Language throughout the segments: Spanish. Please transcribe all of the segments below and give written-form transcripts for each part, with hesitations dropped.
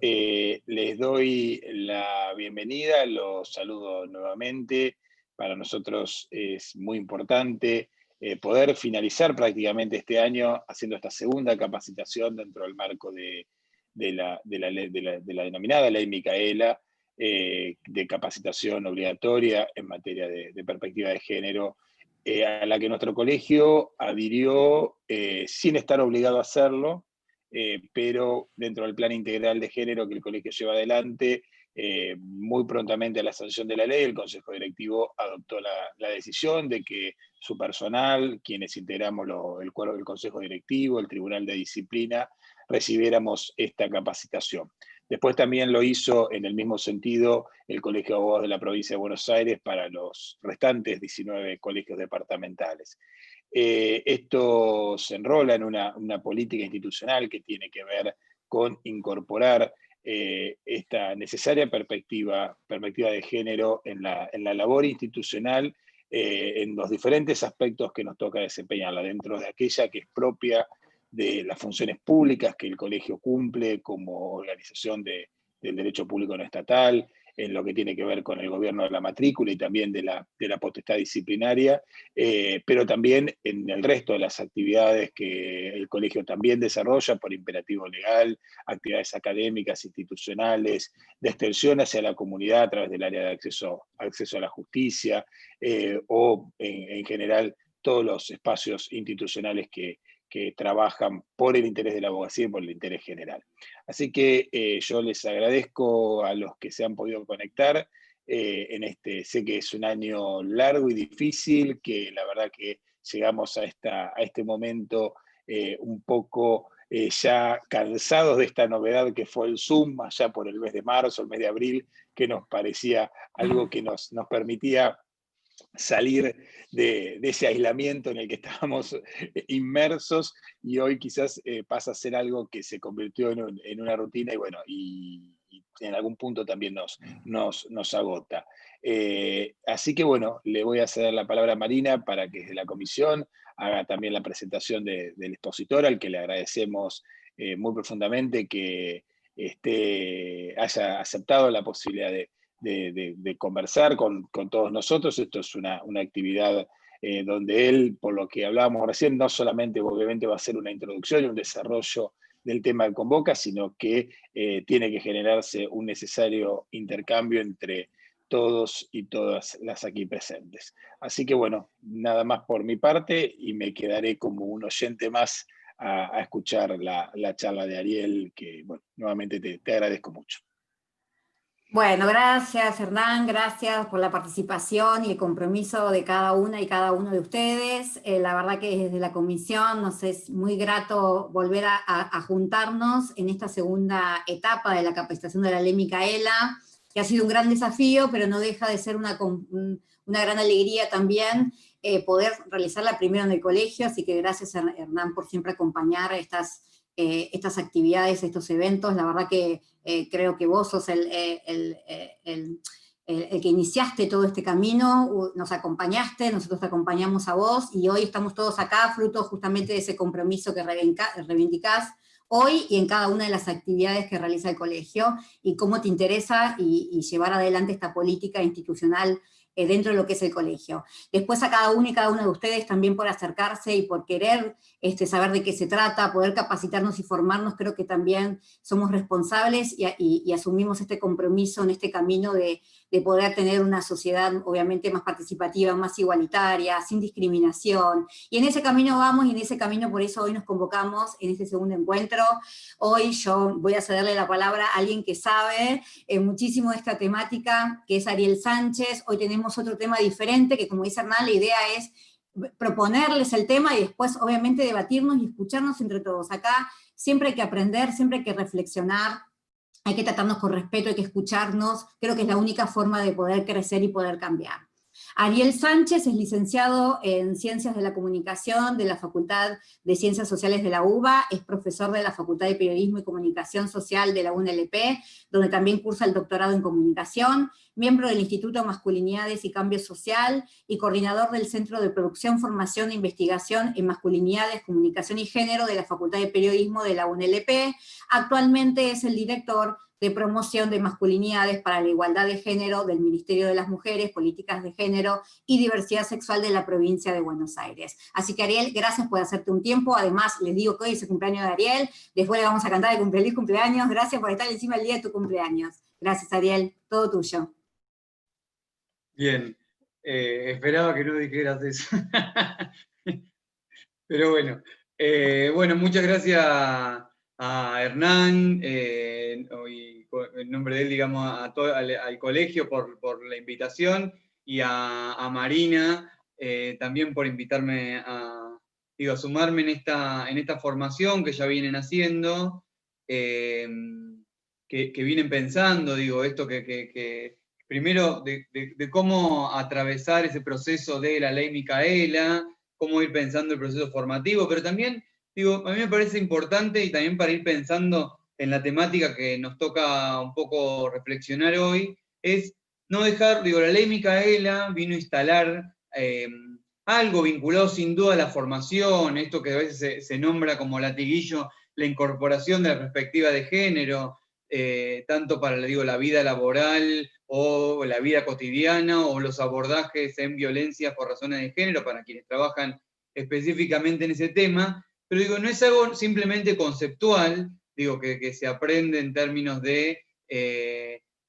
Les doy la bienvenida, los saludo nuevamente. Para nosotros es muy importante poder finalizar prácticamente este año haciendo esta segunda capacitación dentro del marco de la denominada Ley Micaela, de capacitación obligatoria en materia de perspectiva de género, a la que nuestro colegio adhirió sin estar obligado a hacerlo, pero dentro del plan integral de género que el colegio lleva adelante, muy prontamente a la sanción de la ley, el Consejo Directivo adoptó la decisión de que su personal, quienes integramos el cuerpo del Consejo Directivo, el Tribunal de Disciplina, recibiéramos esta capacitación. Después también lo hizo en el mismo sentido el Colegio de Abogados de la Provincia de Buenos Aires para los restantes 19 colegios departamentales. Esto se enrola en una política institucional que tiene que ver con incorporar esta necesaria perspectiva de género en la labor institucional, en los diferentes aspectos que nos toca desempeñarla, dentro de aquella que es propia de las funciones públicas que el colegio cumple como organización del derecho público no estatal, en lo que tiene que ver con el gobierno de la matrícula y también de la potestad disciplinaria, pero también en el resto de las actividades que el colegio también desarrolla por imperativo legal, actividades académicas, institucionales, de extensión hacia la comunidad a través del área de acceso a la justicia, o en general todos los espacios institucionales que trabajan por el interés de la abogacía y por el interés general. Así que yo les agradezco a los que se han podido conectar sé que es un año largo y difícil, que la verdad que llegamos a este momento un poco ya cansados de esta novedad que fue el Zoom, allá por el mes de marzo, el mes de abril, que nos parecía algo que nos permitía salir de ese aislamiento en el que estábamos inmersos, y hoy quizás pasa a ser algo que se convirtió en una rutina y bueno, y en algún punto también nos agota. Así que bueno, le voy a ceder la palabra a Marina para que desde la comisión haga también la presentación del expositor, al que le agradecemos muy profundamente que haya aceptado la posibilidad de conversar con todos nosotros. Esto es una actividad donde él, por lo que hablábamos recién, no solamente obviamente va a ser una introducción y un desarrollo del tema que convoca, sino que tiene que generarse un necesario intercambio entre todos y todas las aquí presentes. Así que bueno, nada más por mi parte y me quedaré como un oyente más a escuchar la charla de Ariel, que bueno, nuevamente te agradezco mucho. Bueno, gracias Hernán, gracias por la participación y el compromiso de cada una y cada uno de ustedes. La verdad que desde la comisión nos es muy grato volver a juntarnos en esta segunda etapa de la capacitación de la Ley Micaela, que ha sido un gran desafío, pero no deja de ser una gran alegría también poder realizarla primero en el colegio, así que gracias Hernán por siempre acompañar estas actividades, estos eventos. La verdad que creo que vos sos el que iniciaste todo este camino, nos acompañaste, nosotros te acompañamos a vos, y hoy estamos todos acá, fruto justamente de ese compromiso que reivindicás hoy y en cada una de las actividades que realiza el colegio, y cómo te interesa y llevar adelante esta política institucional dentro de lo que es el colegio. Después a cada uno y cada uno de ustedes también por acercarse y por querer saber de qué se trata, poder capacitarnos y formarnos. Creo que también somos responsables y asumimos este compromiso en este camino de poder tener una sociedad obviamente más participativa, más igualitaria, sin discriminación. Y en ese camino vamos, y en ese camino por eso hoy nos convocamos en este segundo encuentro. Hoy yo voy a cederle la palabra a alguien que sabe muchísimo de esta temática, que es Ariel Sánchez. Hoy tenemos otro tema diferente, que como dice Hernán, la idea es proponerles el tema y después obviamente debatirnos y escucharnos entre todos. Acá siempre hay que aprender, siempre hay que reflexionar, hay que tratarnos con respeto, hay que escucharnos. Creo que es la única forma de poder crecer y poder cambiar. Ariel Sánchez es licenciado en Ciencias de la Comunicación de la Facultad de Ciencias Sociales de la UBA, es profesor de la Facultad de Periodismo y Comunicación Social de la UNLP, donde también cursa el doctorado en Comunicación, miembro del Instituto Masculinidades y Cambio Social y coordinador del Centro de Producción, Formación e Investigación en Masculinidades, Comunicación y Género de la Facultad de Periodismo de la UNLP. Actualmente es el director de promoción de masculinidades para la igualdad de género del Ministerio de las Mujeres, Políticas de Género y Diversidad Sexual de la provincia de Buenos Aires. Así que Ariel, gracias por hacerte un tiempo, además les digo que hoy es el cumpleaños de Ariel, después le vamos a cantar el feliz cumpleaños, gracias por estar encima del día de tu cumpleaños. Gracias Ariel, todo tuyo. Bien, esperaba que no dijeras eso. Pero bueno, muchas gracias a Hernán, y en nombre de él, digamos, al colegio por la invitación, y a Marina también por invitarme a sumarme en esta formación que ya vienen haciendo, que vienen pensando, esto que primero de cómo atravesar ese proceso de la ley Micaela, cómo ir pensando el proceso formativo, pero también, a mí me parece importante, y también para ir pensando en la temática que nos toca un poco reflexionar hoy, es no dejar, la ley Micaela vino a instalar algo vinculado sin duda a la formación, esto que a veces se nombra como latiguillo, la incorporación de la perspectiva de género, tanto para la vida laboral o la vida cotidiana, o los abordajes en violencia por razones de género para quienes trabajan específicamente en ese tema, pero no es algo simplemente conceptual, que se aprende en términos de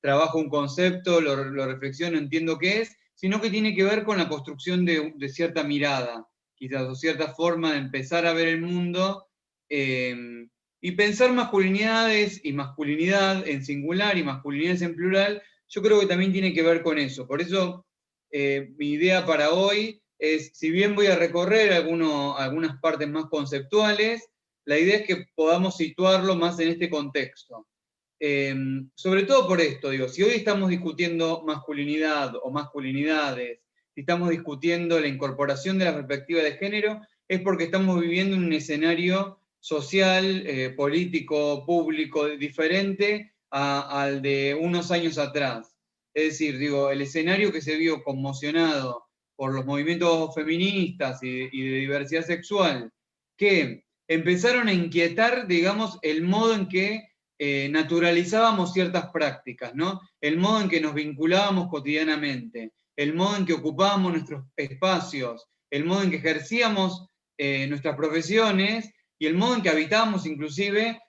trabajo un concepto, lo reflexiono, entiendo qué es, sino que tiene que ver con la construcción de cierta mirada, quizás, o cierta forma de empezar a ver el mundo, y pensar masculinidades y masculinidad en singular y masculinidades en plural, yo creo que también tiene que ver con eso. Por eso mi idea para hoy es, si bien voy a recorrer algunas partes más conceptuales, la idea es que podamos situarlo más en este contexto. Sobre todo por esto, si hoy estamos discutiendo masculinidad o masculinidades, si estamos discutiendo la incorporación de la perspectiva de género, es porque estamos viviendo un escenario social, político, público, diferente al de unos años atrás. Es decir, el escenario que se vio conmocionado por los movimientos feministas y de diversidad sexual, que empezaron a inquietar, el modo en que naturalizábamos ciertas prácticas, ¿no? El modo en que nos vinculábamos cotidianamente, el modo en que ocupábamos nuestros espacios, el modo en que ejercíamos nuestras profesiones y el modo en que habitábamos inclusive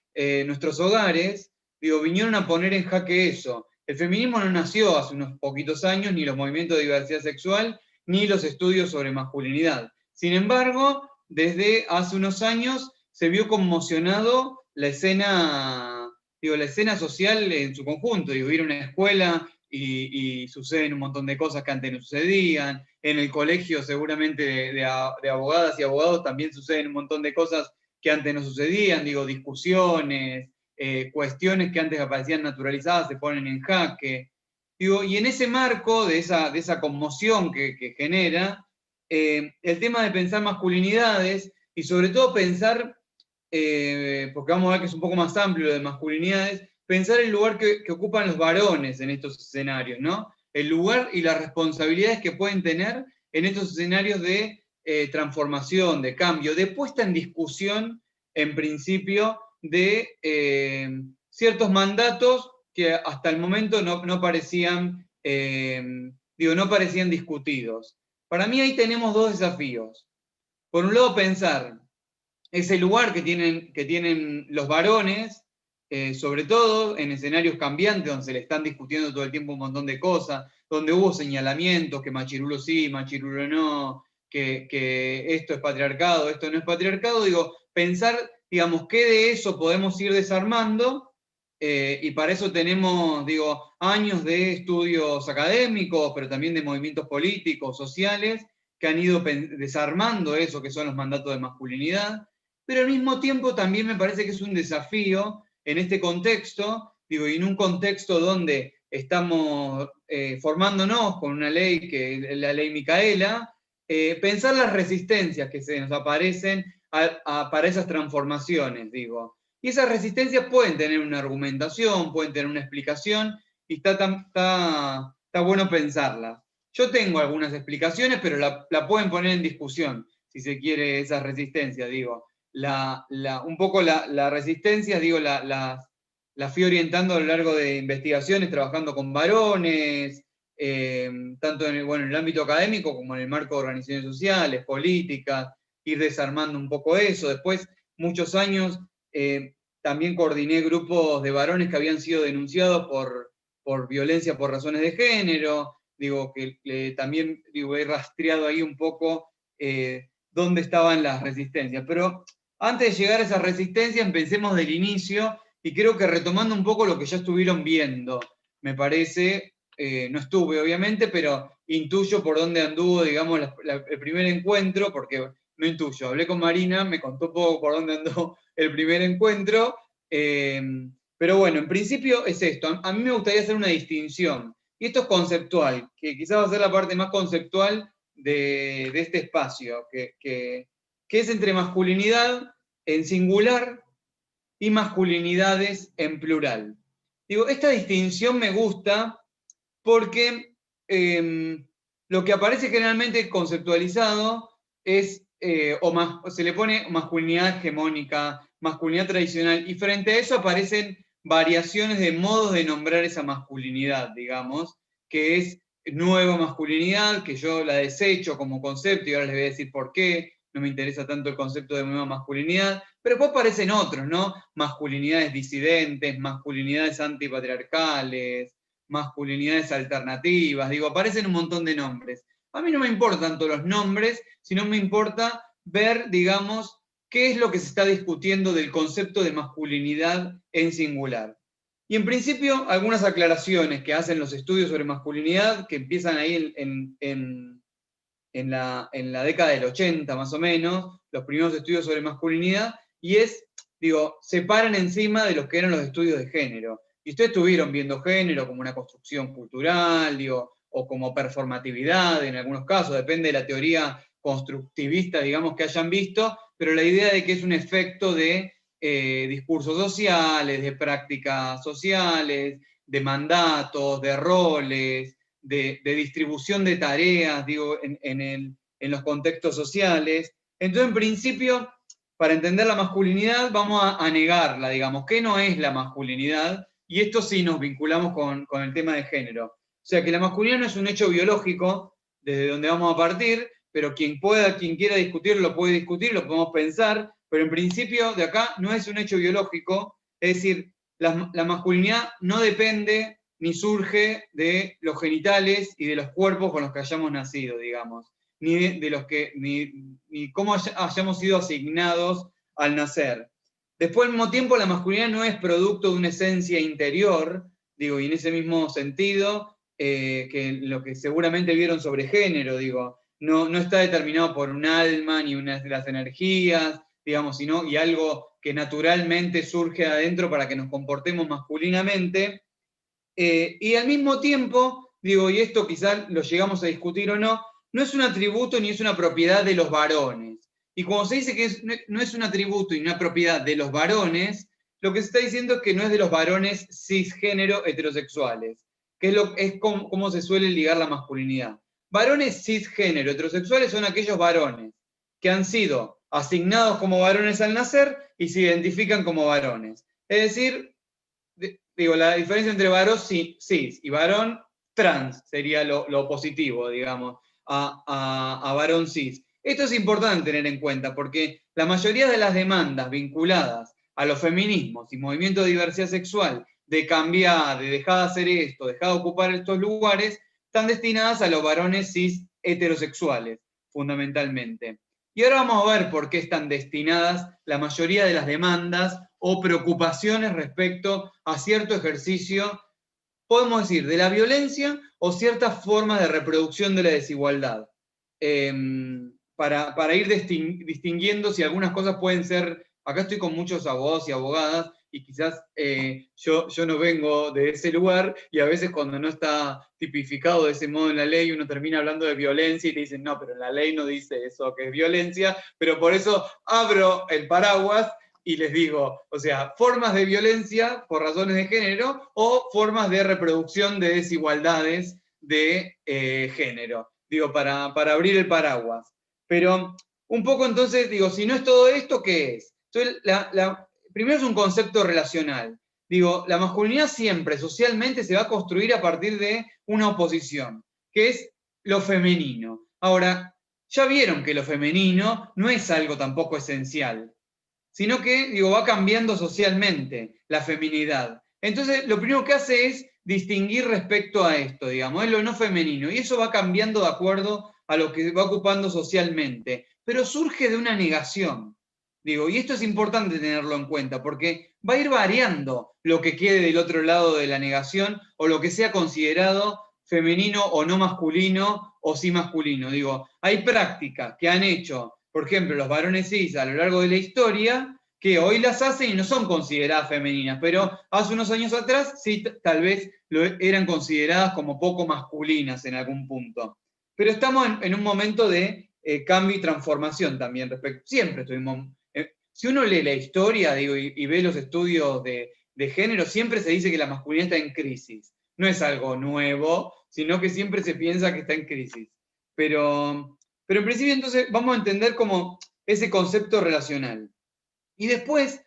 nuestros hogares, vinieron a poner en jaque eso. El feminismo no nació hace unos poquitos años, ni los movimientos de diversidad sexual, ni los estudios sobre masculinidad. Sin embargo, desde hace unos años se vio conmocionado la escena social en su conjunto. Ir a una escuela y suceden un montón de cosas que antes no sucedían. En el colegio seguramente de abogadas y abogados también suceden un montón de cosas que antes no sucedían, discusiones, cuestiones que antes aparecían naturalizadas se ponen en jaque. Y en ese marco de esa conmoción que genera, el tema de pensar masculinidades, y sobre todo pensar, porque vamos a ver que es un poco más amplio lo de masculinidades, pensar el lugar que ocupan los varones en estos escenarios, ¿no? El lugar y las responsabilidades que pueden tener en estos escenarios de transformación, de cambio, de puesta en discusión, en principio, de ciertos mandatos que hasta el momento no parecían, no parecían discutidos. Para mí ahí tenemos dos desafíos. Por un lado, pensar ese lugar que tienen los varones, sobre todo en escenarios cambiantes, donde se le están discutiendo todo el tiempo un montón de cosas, donde hubo señalamientos, que machirulo sí, machirulo no, que esto es patriarcado, esto no es patriarcado, pensar, qué de eso podemos ir desarmando, y para eso tenemos, años de estudios académicos, pero también de movimientos políticos, sociales, que han ido desarmando eso que son los mandatos de masculinidad, pero al mismo tiempo también me parece que es un desafío en este contexto, y en un contexto donde estamos formándonos con una ley, que la ley Micaela, pensar las resistencias que se nos aparecen para esas transformaciones, digo. Y esas resistencias pueden tener una argumentación, pueden tener una explicación, y está bueno pensarlas. Yo tengo algunas explicaciones, pero la pueden poner en discusión, si se quiere, esas resistencias, digo. Un poco la resistencia, digo, la fui orientando a lo largo de investigaciones, trabajando con varones, tanto en el ámbito académico como en el marco de organizaciones sociales, políticas, ir desarmando un poco eso. Después, muchos años, también coordiné grupos de varones que habían sido denunciados por violencia por razones de género. Digo, que también he rastreado ahí un poco dónde estaban las resistencias. Pero antes de llegar a esas resistencias, empecemos del inicio, y creo que retomando un poco lo que ya estuvieron viendo, me parece, no estuve obviamente, pero intuyo por dónde anduvo, digamos, el primer encuentro, porque no intuyo, hablé con Marina, me contó un poco por dónde andó el primer encuentro, pero bueno, en principio es esto. A mí me gustaría hacer una distinción, y esto es conceptual, que quizás va a ser la parte más conceptual de este espacio, que es entre masculinidad en singular y masculinidades en plural. Digo, esta distinción me gusta porque lo que aparece generalmente conceptualizado es, se le pone masculinidad hegemónica, masculinidad tradicional, y frente a eso aparecen variaciones de modos de nombrar esa masculinidad, digamos, que es nueva masculinidad, que yo la desecho como concepto, y ahora les voy a decir por qué. No me interesa tanto el concepto de nueva masculinidad, pero después aparecen otros, ¿no? Masculinidades disidentes, masculinidades antipatriarcales, masculinidades alternativas, digo, aparecen un montón de nombres. A mí no me importan tanto los nombres, sino me importa ver, digamos, qué es lo que se está discutiendo del concepto de masculinidad en singular. Y en principio, algunas aclaraciones que hacen los estudios sobre masculinidad, que empiezan ahí en la década del 80 más o menos, los primeros estudios sobre masculinidad, y se paran encima de los que eran los estudios de género. Y ustedes estuvieron viendo género como una construcción cultural, o como performatividad en algunos casos, depende de la teoría constructivista, digamos, que hayan visto, pero la idea de que es un efecto de discursos sociales, de prácticas sociales, de mandatos, de roles, de distribución de tareas, digo, en los contextos sociales. Entonces, en principio, para entender la masculinidad, vamos a negarla, digamos. ¿Qué no es la masculinidad? Y esto sí nos vinculamos con el tema de género. O sea, que la masculinidad no es un hecho biológico, desde donde vamos a partir, pero quien quiera discutirlo, lo puede discutir, lo podemos pensar, pero en principio, de acá, no es un hecho biológico, es decir, la masculinidad no depende ni surge de los genitales y de los cuerpos con los que hayamos nacido, digamos, ni cómo hayamos sido asignados al nacer. Después, al mismo tiempo, la masculinidad no es producto de una esencia interior, digo, y en ese mismo sentido, que lo que seguramente vieron sobre género, digo, no está determinado por un alma ni una de las energías, digamos, sino y algo que naturalmente surge adentro para que nos comportemos masculinamente. Y al mismo tiempo, digo, y esto quizás lo llegamos a discutir o no, no es un atributo ni es una propiedad de los varones. Y cuando se dice que no es un atributo y una propiedad de los varones, lo que se está diciendo es que no es de los varones cisgénero heterosexuales, que es como se suele ligar la masculinidad. Varones cisgénero heterosexuales son aquellos varones que han sido asignados como varones al nacer y se identifican como varones. Es decir, digo, la diferencia entre varón cis y varón trans sería lo positivo, digamos, a varón cis. Esto es importante tener en cuenta porque la mayoría de las demandas vinculadas a los feminismos y movimientos de diversidad sexual, de cambiar, de dejar de hacer esto, dejar de ocupar estos lugares, están destinadas a los varones cis heterosexuales, fundamentalmente. Y ahora vamos a ver por qué están destinadas la mayoría de las demandas o preocupaciones respecto a cierto ejercicio, podemos decir, de la violencia o ciertas formas de reproducción de la desigualdad. Para ir distinguiendo si algunas cosas pueden ser, acá estoy con muchos abogados y abogadas, y quizás yo no vengo de ese lugar, y a veces cuando no está tipificado de ese modo en la ley, uno termina hablando de violencia y te dicen, no, pero en la ley no dice eso, que es violencia, pero por eso abro el paraguas y les digo, o sea, formas de violencia por razones de género o formas de reproducción de desigualdades de género. Digo, para abrir el paraguas. Pero un poco entonces, digo, si no es todo esto, ¿qué es? Entonces, primero es un concepto relacional. Digo, la masculinidad siempre, socialmente, se va a construir a partir de una oposición, que es lo femenino. Ahora, ya vieron que lo femenino no es algo tampoco esencial, sino que, digo, va cambiando socialmente la feminidad. Entonces, lo primero que hace es distinguir respecto a esto, digamos, es lo no femenino, y eso va cambiando de acuerdo a lo que va ocupando socialmente, pero surge de una negación, digo, y esto es importante tenerlo en cuenta, porque va a ir variando lo que quede del otro lado de la negación, o lo que sea considerado femenino o no masculino, o sí masculino. Digo, hay prácticas que han hecho, por ejemplo, los varones cis a lo largo de la historia, que hoy las hacen y no son consideradas femeninas, pero hace unos años atrás sí, tal vez eran consideradas como poco masculinas en algún punto. Pero estamos en un momento de cambio y transformación también respecto. Siempre estuvimos. Si uno lee la historia, digo, y ve los estudios de género, siempre se dice que la masculinidad está en crisis. No es algo nuevo, sino que siempre se piensa que está en crisis. Pero en principio entonces vamos a entender como ese concepto relacional. Y después,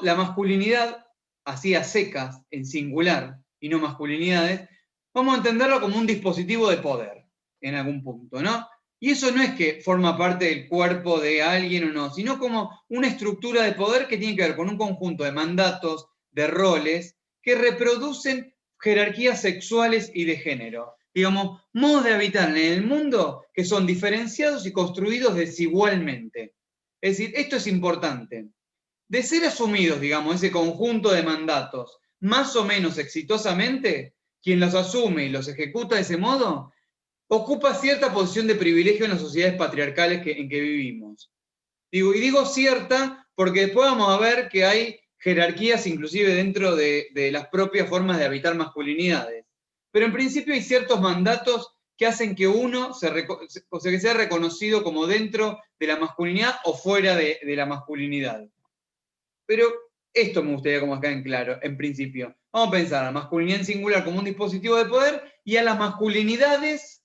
la masculinidad, así a secas, en singular, y no masculinidades, vamos a entenderlo como un dispositivo de poder, en algún punto, ¿no? Y eso no es que forma parte del cuerpo de alguien o no, sino como una estructura de poder que tiene que ver con un conjunto de mandatos, de roles, que reproducen jerarquías sexuales y de género. Digamos, modos de habitar en el mundo que son diferenciados y construidos desigualmente. Es decir, esto es importante. De ser asumidos, digamos, ese conjunto de mandatos, más o menos exitosamente, quien los asume y los ejecuta de ese modo, ocupa cierta posición de privilegio en las sociedades patriarcales en que vivimos. Y digo cierta porque después vamos a ver que hay jerarquías inclusive dentro de las propias formas de habitar masculinidades. Pero en principio hay ciertos mandatos que hacen que uno que sea reconocido como dentro de la masculinidad o fuera de la masculinidad. Pero esto me gustaría como acá en claro, en principio. Vamos a pensar a la masculinidad en singular como un dispositivo de poder y a las masculinidades,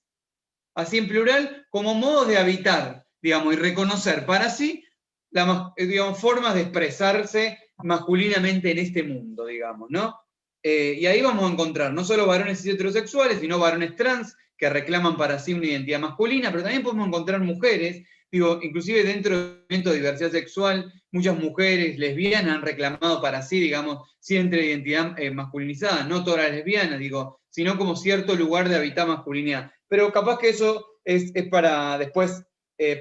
así en plural, como modos de habitar, digamos, y reconocer para sí, digamos, formas de expresarse masculinamente en este mundo, digamos, ¿no? Y ahí vamos a encontrar no solo varones cis heterosexuales, sino varones trans que reclaman para sí una identidad masculina, pero también podemos encontrar mujeres, digo, inclusive dentro del movimiento de diversidad sexual, muchas mujeres lesbianas han reclamado para sí, digamos, siempre identidad masculinizada, no todas las lesbianas, digo, sino como cierto lugar de habitar masculinidad. Pero capaz que eso es para después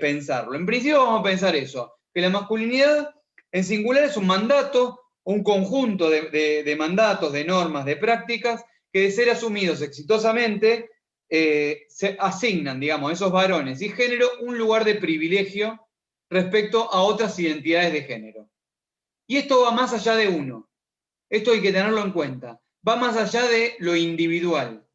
pensarlo. En principio vamos a pensar eso, que la masculinidad en singular es un mandato, un conjunto de mandatos, de normas, de prácticas, que de ser asumidos exitosamente, se asignan, digamos, a esos varones y género un lugar de privilegio respecto a otras identidades de género. Y esto va más allá de uno. Esto hay que tenerlo en cuenta. Va más allá de lo individual.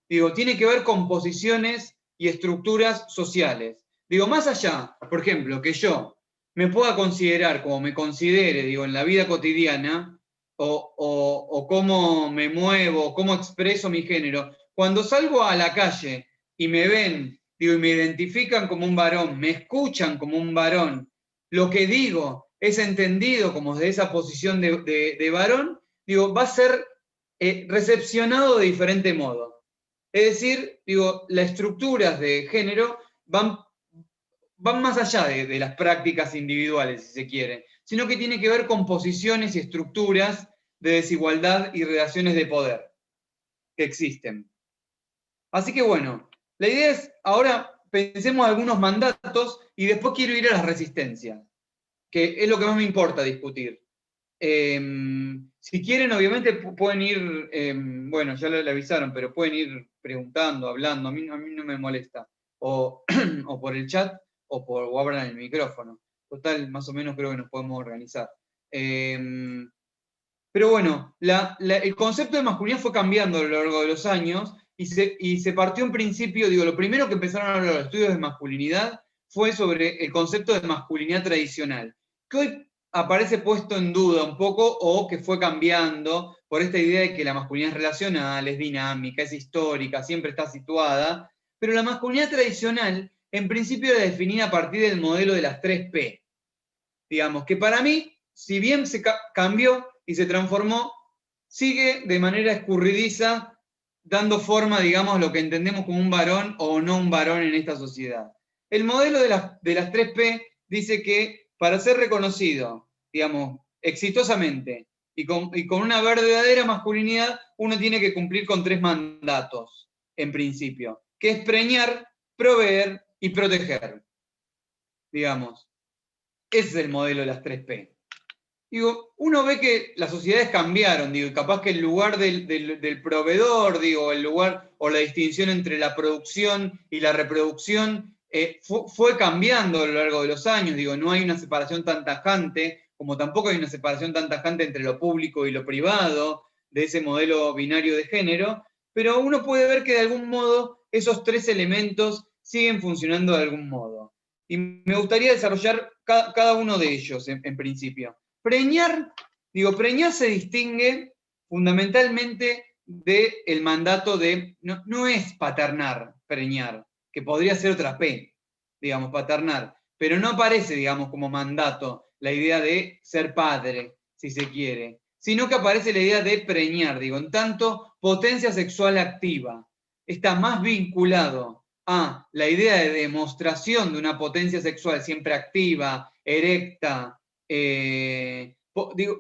Digo, tiene que ver con posiciones y estructuras sociales. Digo, más allá, por ejemplo, que yo me pueda considerar como me considere, digo, en la vida cotidiana, o cómo me muevo, cómo expreso mi género. Cuando salgo a la calle y me ven, digo, y me identifican como un varón, me escuchan como un varón, lo que digo es entendido como de esa posición de varón, digo, va a ser recepcionado de diferente modo. Es decir, digo, las estructuras de género van más allá de las prácticas individuales, si se quiere, sino que tiene que ver con posiciones y estructuras de desigualdad y relaciones de poder que existen. Así que bueno, la idea es, ahora pensemos algunos mandatos y después quiero ir a las resistencias, que es lo que más me importa discutir. Si quieren, obviamente pueden ir, bueno, ya le avisaron, pero pueden ir preguntando, hablando, a mí no me molesta. O por el chat, o abran el micrófono. Total, más o menos creo que nos podemos organizar. Pero bueno, el concepto de masculinidad fue cambiando a lo largo de los años y se partió en principio, digo, lo primero que empezaron a hablar los estudios de masculinidad fue sobre el concepto de masculinidad tradicional, que hoy aparece puesto en duda un poco o que fue cambiando por esta idea de que la masculinidad es relacional, es dinámica, es histórica, siempre está situada, pero la masculinidad tradicional en principio era definida a partir del modelo de las 3P. Digamos, que para mí, si bien se cambió y se transformó, sigue de manera escurridiza dando forma, digamos, a lo que entendemos como un varón o no un varón en esta sociedad. El modelo de las 3P dice que para ser reconocido, digamos, exitosamente y con una verdadera masculinidad, uno tiene que cumplir con 3 mandatos, en principio, que es preñar, proveer y proteger. Digamos, ese es el modelo de las 3P. Digo, uno ve que las sociedades cambiaron, digo, y capaz que el lugar del proveedor, digo, el lugar o la distinción entre la producción y la reproducción fue cambiando a lo largo de los años, digo, no hay una separación tan tajante, como tampoco hay una separación tan tajante entre lo público y lo privado, de ese modelo binario de género, pero uno puede ver que de algún modo esos 3 elementos siguen funcionando de algún modo. Y me gustaría desarrollar cada uno de ellos en principio. Preñar se distingue fundamentalmente del mandato de, no es paternar, preñar, que podría ser otra P, digamos, paternar, pero no aparece, digamos, como mandato la idea de ser padre, si se quiere, sino que aparece la idea de preñar, digo, en tanto potencia sexual activa, está más vinculado a la idea de demostración de una potencia sexual siempre activa, erecta,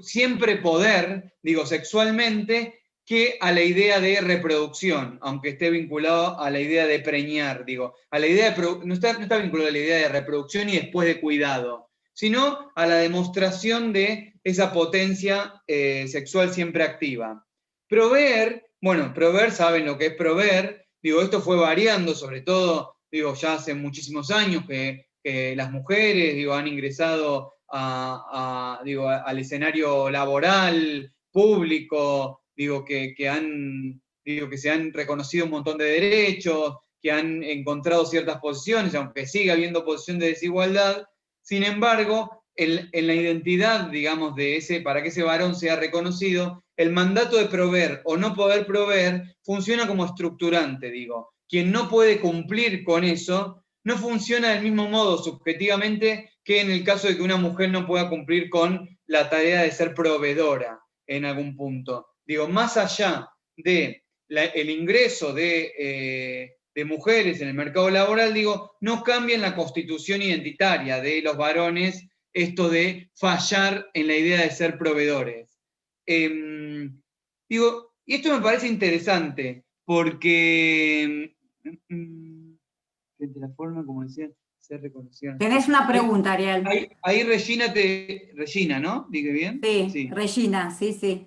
siempre poder, digo, sexualmente, que a la idea de reproducción, aunque esté vinculado a la idea de preñar, digo, a la idea de no está vinculado a la idea de reproducción y después de cuidado, sino a la demostración de esa potencia sexual siempre activa. Proveer, bueno, proveer, saben lo que es proveer, digo, esto fue variando, sobre todo, digo, ya hace muchísimos años que las mujeres, digo, han ingresado al escenario laboral, público, digo, que se han reconocido un montón de derechos, que han encontrado ciertas posiciones, aunque siga habiendo posición de desigualdad. Sin embargo, en la identidad, digamos, para que ese varón sea reconocido, el mandato de proveer o no poder proveer funciona como estructurante, digo. Quien no puede cumplir con eso no funciona del mismo modo subjetivamente que en el caso de que una mujer no pueda cumplir con la tarea de ser proveedora en algún punto. Digo, más allá de el ingreso de mujeres en el mercado laboral, digo, no cambia en la constitución identitaria de los varones esto de fallar en la idea de ser proveedores. Digo, y esto me parece interesante, porque frente a la forma, como decía, ser reconocida. Tenés una pregunta, Ariel. Ahí Regina, ¿no? ¿Dije bien? Sí, Regina, sí.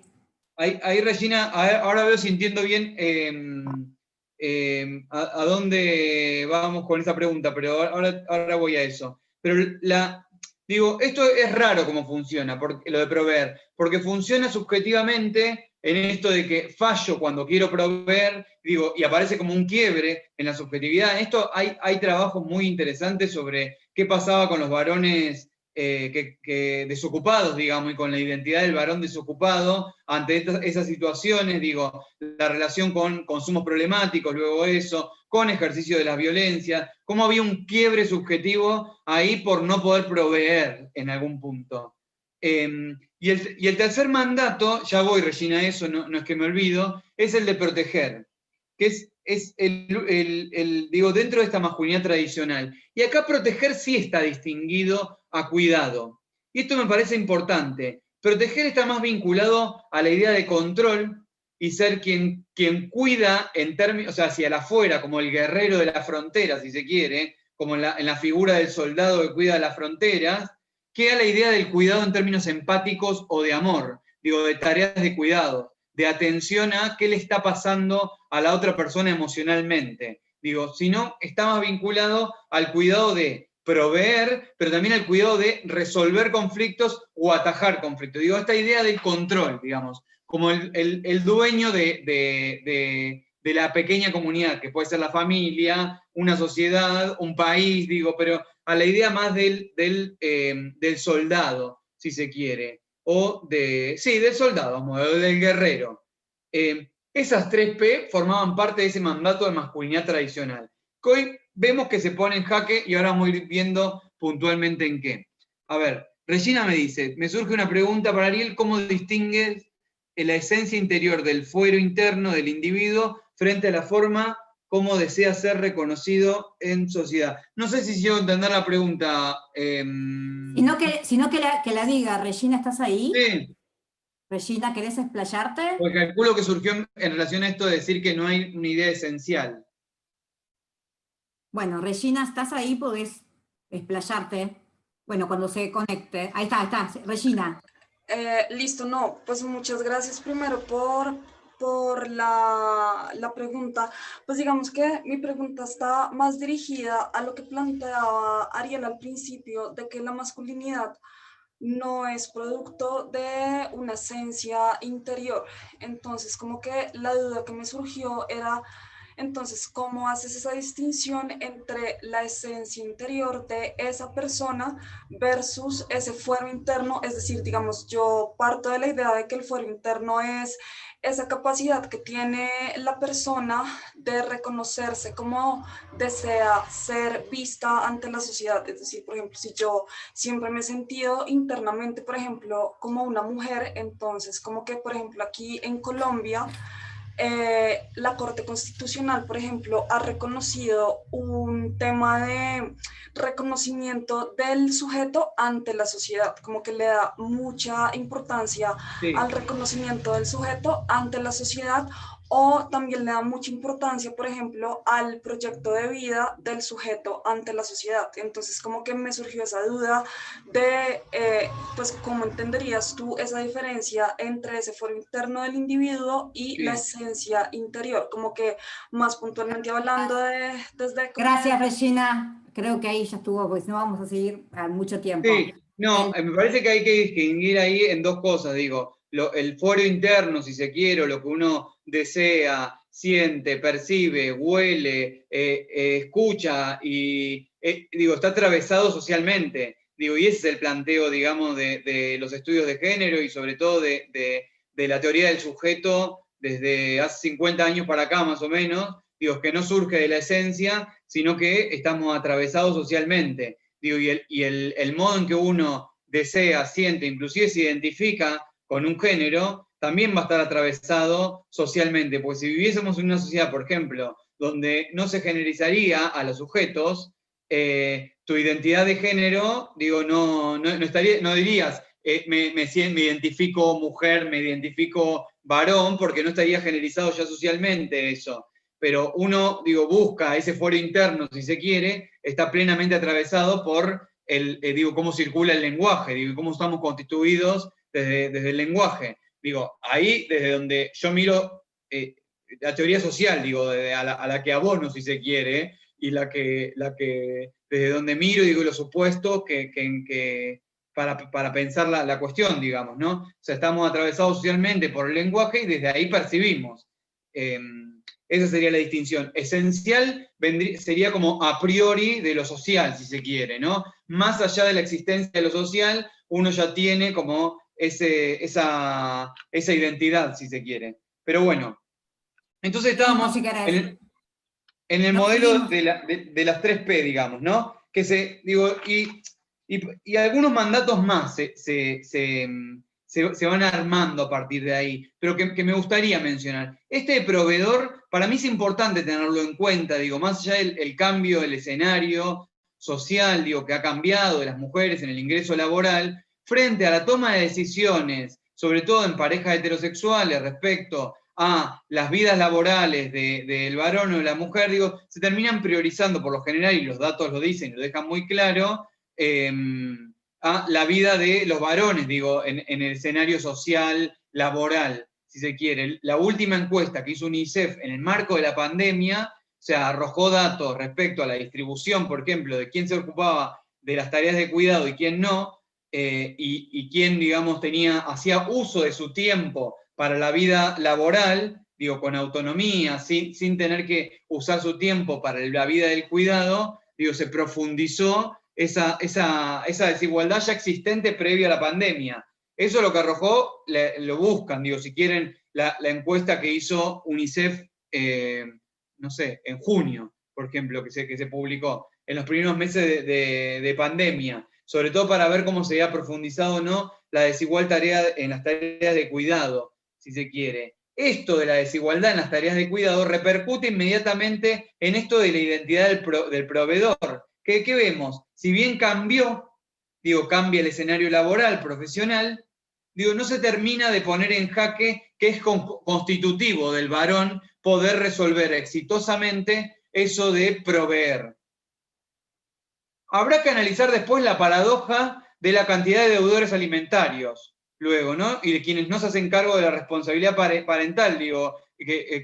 Ahí Regina, ahora veo sintiendo bien a dónde vamos con esa pregunta, pero ahora voy a eso. Pero digo, esto es raro cómo funciona, lo de proveer, porque funciona subjetivamente en esto de que fallo cuando quiero proveer, digo, y aparece como un quiebre en la subjetividad. En esto hay trabajos muy interesantes sobre qué pasaba con los varones desocupados, digamos, y con la identidad del varón desocupado ante esas situaciones, digo, la relación con consumos problemáticos, luego eso, con ejercicio de las violencias, cómo había un quiebre subjetivo ahí por no poder proveer en algún punto. Y el tercer mandato, ya voy, Regina, a eso, no es que me olvido, es el de proteger, que es digo, dentro de esta masculinidad tradicional. Y acá proteger sí está distinguido a cuidado. Y esto me parece importante. Proteger está más vinculado a la idea de control y ser quien cuida en términos, o sea, hacia afuera, como el guerrero de la frontera, si se quiere, como en la figura del soldado que cuida las fronteras, que a la idea del cuidado en términos empáticos o de amor, digo, de tareas de cuidado, de atención a qué le está pasando a la otra persona emocionalmente. Digo, si no, está más vinculado al cuidado de proveer, pero también el cuidado de resolver conflictos o atajar conflictos. Digo, esta idea del control, digamos, como el dueño de la pequeña comunidad, que puede ser la familia, una sociedad, un país, digo, pero a la idea más del soldado, si se quiere, o del soldado, o del guerrero. Esas 3P formaban parte de ese mandato de masculinidad tradicional, que hoy vemos que se pone en jaque y ahora vamos a ir viendo puntualmente en qué. A ver, Regina me dice, me surge una pregunta para Ariel, ¿cómo distingues la esencia interior del fuero interno del individuo frente a la forma como desea ser reconocido en sociedad? No sé si llego a entender la pregunta. Sino que la diga, Regina, ¿estás ahí? Sí. Regina, ¿querés explayarte? Porque calculo que surgió en relación a esto de decir que no hay una idea esencial. Bueno, Regina, ¿estás ahí? Podés explayarte. Bueno, cuando se conecte. Ahí está, Regina. Listo, no, pues muchas gracias primero por la pregunta. Pues digamos que mi pregunta está más dirigida a lo que planteaba Ariel al principio, de que la masculinidad no es producto de una esencia interior. Entonces, como que la duda que me surgió era, entonces, ¿cómo haces esa distinción entre la esencia interior de esa persona versus ese fuero interno? Es decir, digamos, yo parto de la idea de que el fuero interno es esa capacidad que tiene la persona de reconocerse como desea ser vista ante la sociedad. Es decir, por ejemplo, si yo siempre me he sentido internamente, por ejemplo, como una mujer, entonces como que, por ejemplo, aquí en Colombia, la Corte Constitucional, por ejemplo, ha reconocido un tema de reconocimiento del sujeto ante la sociedad, como que le da mucha importancia al reconocimiento del sujeto ante la sociedad, o también le da mucha importancia, por ejemplo, al proyecto de vida del sujeto ante la sociedad. Entonces, como que me surgió esa duda de, pues, ¿cómo entenderías tú esa diferencia entre ese foro interno del individuo y la esencia interior? Como que más puntualmente hablando desde... Gracias, Regina. Creo que ahí ya estuvo, pues no vamos a seguir a mucho tiempo. Sí, no, me parece que hay que distinguir ahí en dos cosas, digo, el fuero interno, si se quiere, o lo que uno desea, siente, percibe, huele, escucha y, digo, está atravesado socialmente, digo, y ese es el planteo, digamos, de los estudios de género y sobre todo de la teoría del sujeto desde hace 50 años para acá, más o menos, digo, que no surge de la esencia, sino que estamos atravesados socialmente. Digo, y el modo en que uno desea, siente, inclusive se identifica con un género, también va a estar atravesado socialmente, porque si viviésemos en una sociedad, por ejemplo, donde no se generizaría a los sujetos, tu identidad de género, digo, no dirías, me identifico mujer, me identifico varón, porque no estaría generalizado ya socialmente eso. Pero uno, digo, busca ese fuero interno, si se quiere, está plenamente atravesado por digo, cómo circula el lenguaje, digo, cómo estamos constituidos desde el lenguaje. Digo, ahí desde donde yo miro la teoría social, digo, a la que abono, si se quiere, y la que desde donde miro, digo, los supuestos para pensar la cuestión, digamos, ¿no? O sea, estamos atravesados socialmente por el lenguaje y desde ahí percibimos. Esa sería la distinción. Esencial sería como a priori de lo social, si se quiere, ¿no? Más allá de la existencia de lo social, uno ya tiene como esa identidad, si se quiere. Pero bueno, entonces estábamos en el modelo de las 3P, digamos, ¿no? Que digo, y algunos mandatos más se van armando a partir de ahí, pero que me gustaría mencionar. Este proveedor, para mí es importante tenerlo en cuenta, digo, más allá del cambio del escenario social, digo, que ha cambiado de las mujeres en el ingreso laboral, frente a la toma de decisiones, sobre todo en parejas heterosexuales, respecto a las vidas laborales del varón o de la mujer, digo, se terminan priorizando por lo general, y los datos lo dicen y lo dejan muy claro, a la vida de los varones, digo, en el escenario social, laboral, si se quiere. La última encuesta que hizo UNICEF en el marco de la pandemia O sea, arrojó datos respecto a la distribución, por ejemplo, de quién se ocupaba de las tareas de cuidado y quién no, y quién, digamos, hacía uso de su tiempo para la vida laboral, digo, con autonomía, sin tener que usar su tiempo para la vida del cuidado, digo, se profundizó esa desigualdad ya existente previa a la pandemia. Eso es lo que arrojó, lo buscan, digo, si quieren, la encuesta que hizo UNICEF, no sé, en junio, por ejemplo, que se publicó, en los primeros meses de pandemia, sobre todo para ver cómo se había profundizado o no la desigual tarea en las tareas de cuidado, si se quiere. Esto de la desigualdad en las tareas de cuidado repercute inmediatamente en esto de la identidad del proveedor. ¿Qué vemos? Si bien cambia el escenario laboral, profesional, no se termina de poner en jaque que es constitutivo del varón poder resolver exitosamente eso de proveer. Habrá que analizar después la paradoja de la cantidad de deudores alimentarios, luego, ¿no? Y de quienes no se hacen cargo de la responsabilidad parental,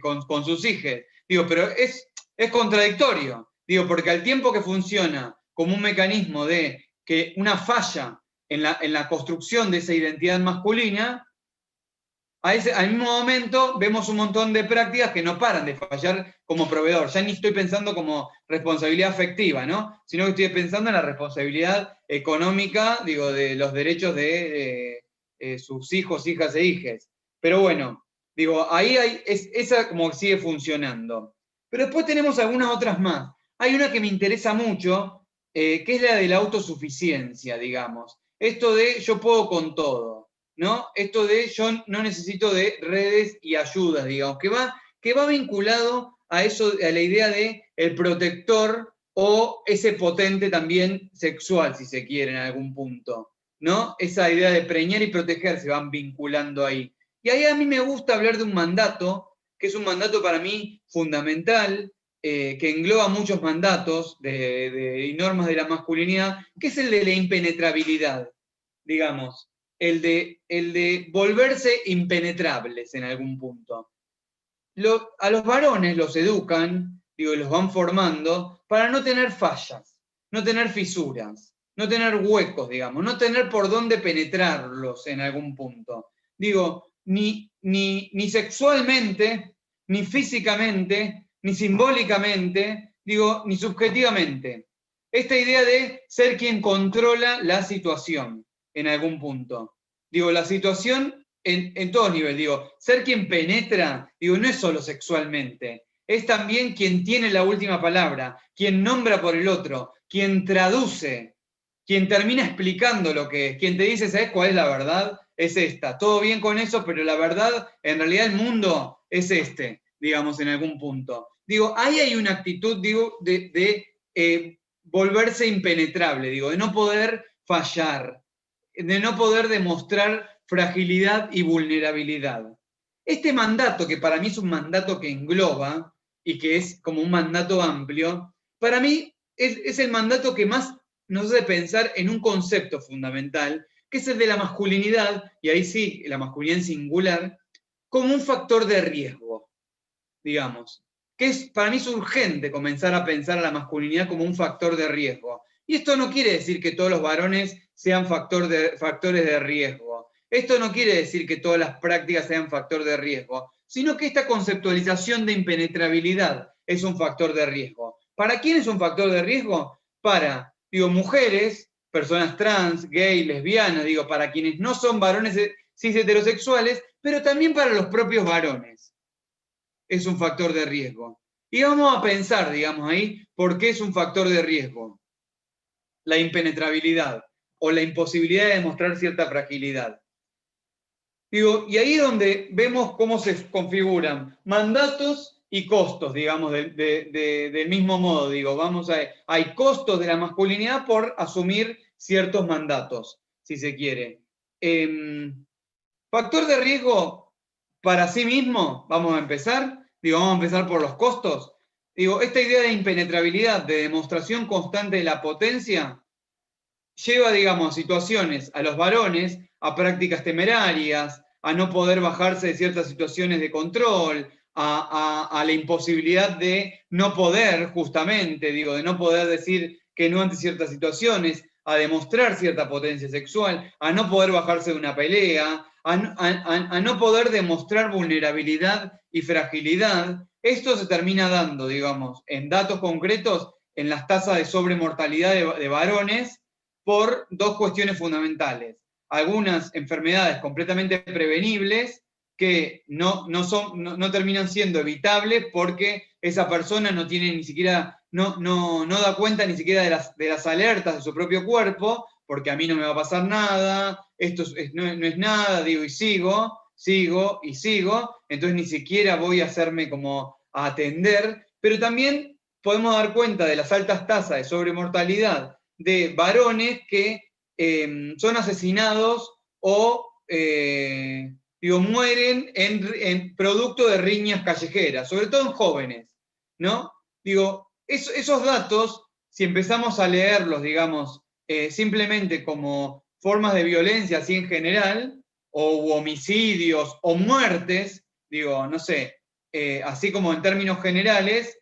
con sus hijos. Pero es contradictorio, porque al tiempo que funciona como un mecanismo de que una falla en la construcción de esa identidad masculina, al mismo momento vemos un montón de prácticas que no paran de fallar como proveedor. Ya ni estoy pensando como responsabilidad afectiva, ¿no? Sino que estoy pensando en la responsabilidad económica, de los derechos de sus hijos, hijas e hijes. Pero bueno, ahí esa como que sigue funcionando. Pero después tenemos algunas otras más. Hay una que me interesa mucho, que es la de la autosuficiencia, digamos. Esto de yo puedo con todo, ¿no? Esto de yo no necesito de redes y ayudas, digamos, que va vinculado a eso, a la idea de el protector o ese potente también sexual, si se quiere, en algún punto, ¿no? Esa idea de preñar y proteger se van vinculando ahí. Y ahí a mí me gusta hablar de un mandato, que es un mandato para mí fundamental, que engloba muchos mandatos y normas de la masculinidad, que es el de la impenetrabilidad, digamos. El de volverse impenetrables en algún punto. A los varones los educan, los van formando para no tener fallas, no tener fisuras, no tener huecos, digamos, no tener por dónde penetrarlos en algún punto. Ni sexualmente, ni físicamente, ni simbólicamente, ni subjetivamente. Esta idea de ser quien controla la situación en algún punto. La situación en todos niveles. Ser quien penetra, no es solo sexualmente, es también quien tiene la última palabra, quien nombra por el otro, quien traduce, quien termina explicando lo que es, quien te dice, ¿sabes cuál es la verdad? Es esta. Todo bien con eso, pero la verdad, en realidad el mundo es este, digamos, en algún punto. Ahí hay una actitud, de volverse impenetrable, de no poder fallar, de no poder demostrar fragilidad y vulnerabilidad. Este mandato, que para mí es un mandato que engloba y que es como un mandato amplio, para mí es el mandato que más nos hace pensar en un concepto fundamental, que es el de la masculinidad, y ahí sí, la masculinidad en singular, como un factor de riesgo, digamos. Para mí es urgente comenzar a pensar a la masculinidad como un factor de riesgo. Y esto no quiere decir que todos los varones sean factores de riesgo. Esto no quiere decir que todas las prácticas sean factor de riesgo, sino que esta conceptualización de impenetrabilidad es un factor de riesgo. ¿Para quién es un factor de riesgo? Para, mujeres, personas trans, gay, lesbianas, para quienes no son varones cis heterosexuales, pero también para los propios varones. Es un factor de riesgo. Y vamos a pensar, ahí, por qué es un factor de riesgo. La impenetrabilidad o la imposibilidad de demostrar cierta fragilidad. Y ahí es donde vemos cómo se configuran mandatos y costos, digamos, del mismo modo. Hay costos de la masculinidad por asumir ciertos mandatos, si se quiere. Factor de riesgo para sí mismo, vamos a empezar por los costos. Esta idea de impenetrabilidad, de demostración constante de la potencia, lleva, a situaciones, a los varones, a prácticas temerarias, a no poder bajarse de ciertas situaciones de control, a la imposibilidad de no poder, justamente, digo, de no poder decir que no ante ciertas situaciones, a demostrar cierta potencia sexual, a no poder bajarse de una pelea, a no poder demostrar vulnerabilidad y fragilidad. Esto se termina dando, digamos, en datos concretos, en las tasas de sobremortalidad de varones, por dos cuestiones fundamentales. Algunas enfermedades completamente prevenibles que no terminan siendo evitables porque esa persona no tiene ni siquiera, no da cuenta ni siquiera de las alertas de su propio cuerpo, porque a mí no me va a pasar nada, esto no es nada, digo, y sigo, entonces ni siquiera voy a hacerme como a atender, pero también podemos dar cuenta de las altas tasas de sobremortalidad de varones que son asesinados o mueren en producto de riñas callejeras, sobre todo en jóvenes, ¿no? Digo, esos datos, si empezamos a leerlos, digamos, simplemente como formas de violencia así en general, o homicidios, o muertes, digo, no sé, así como en términos generales,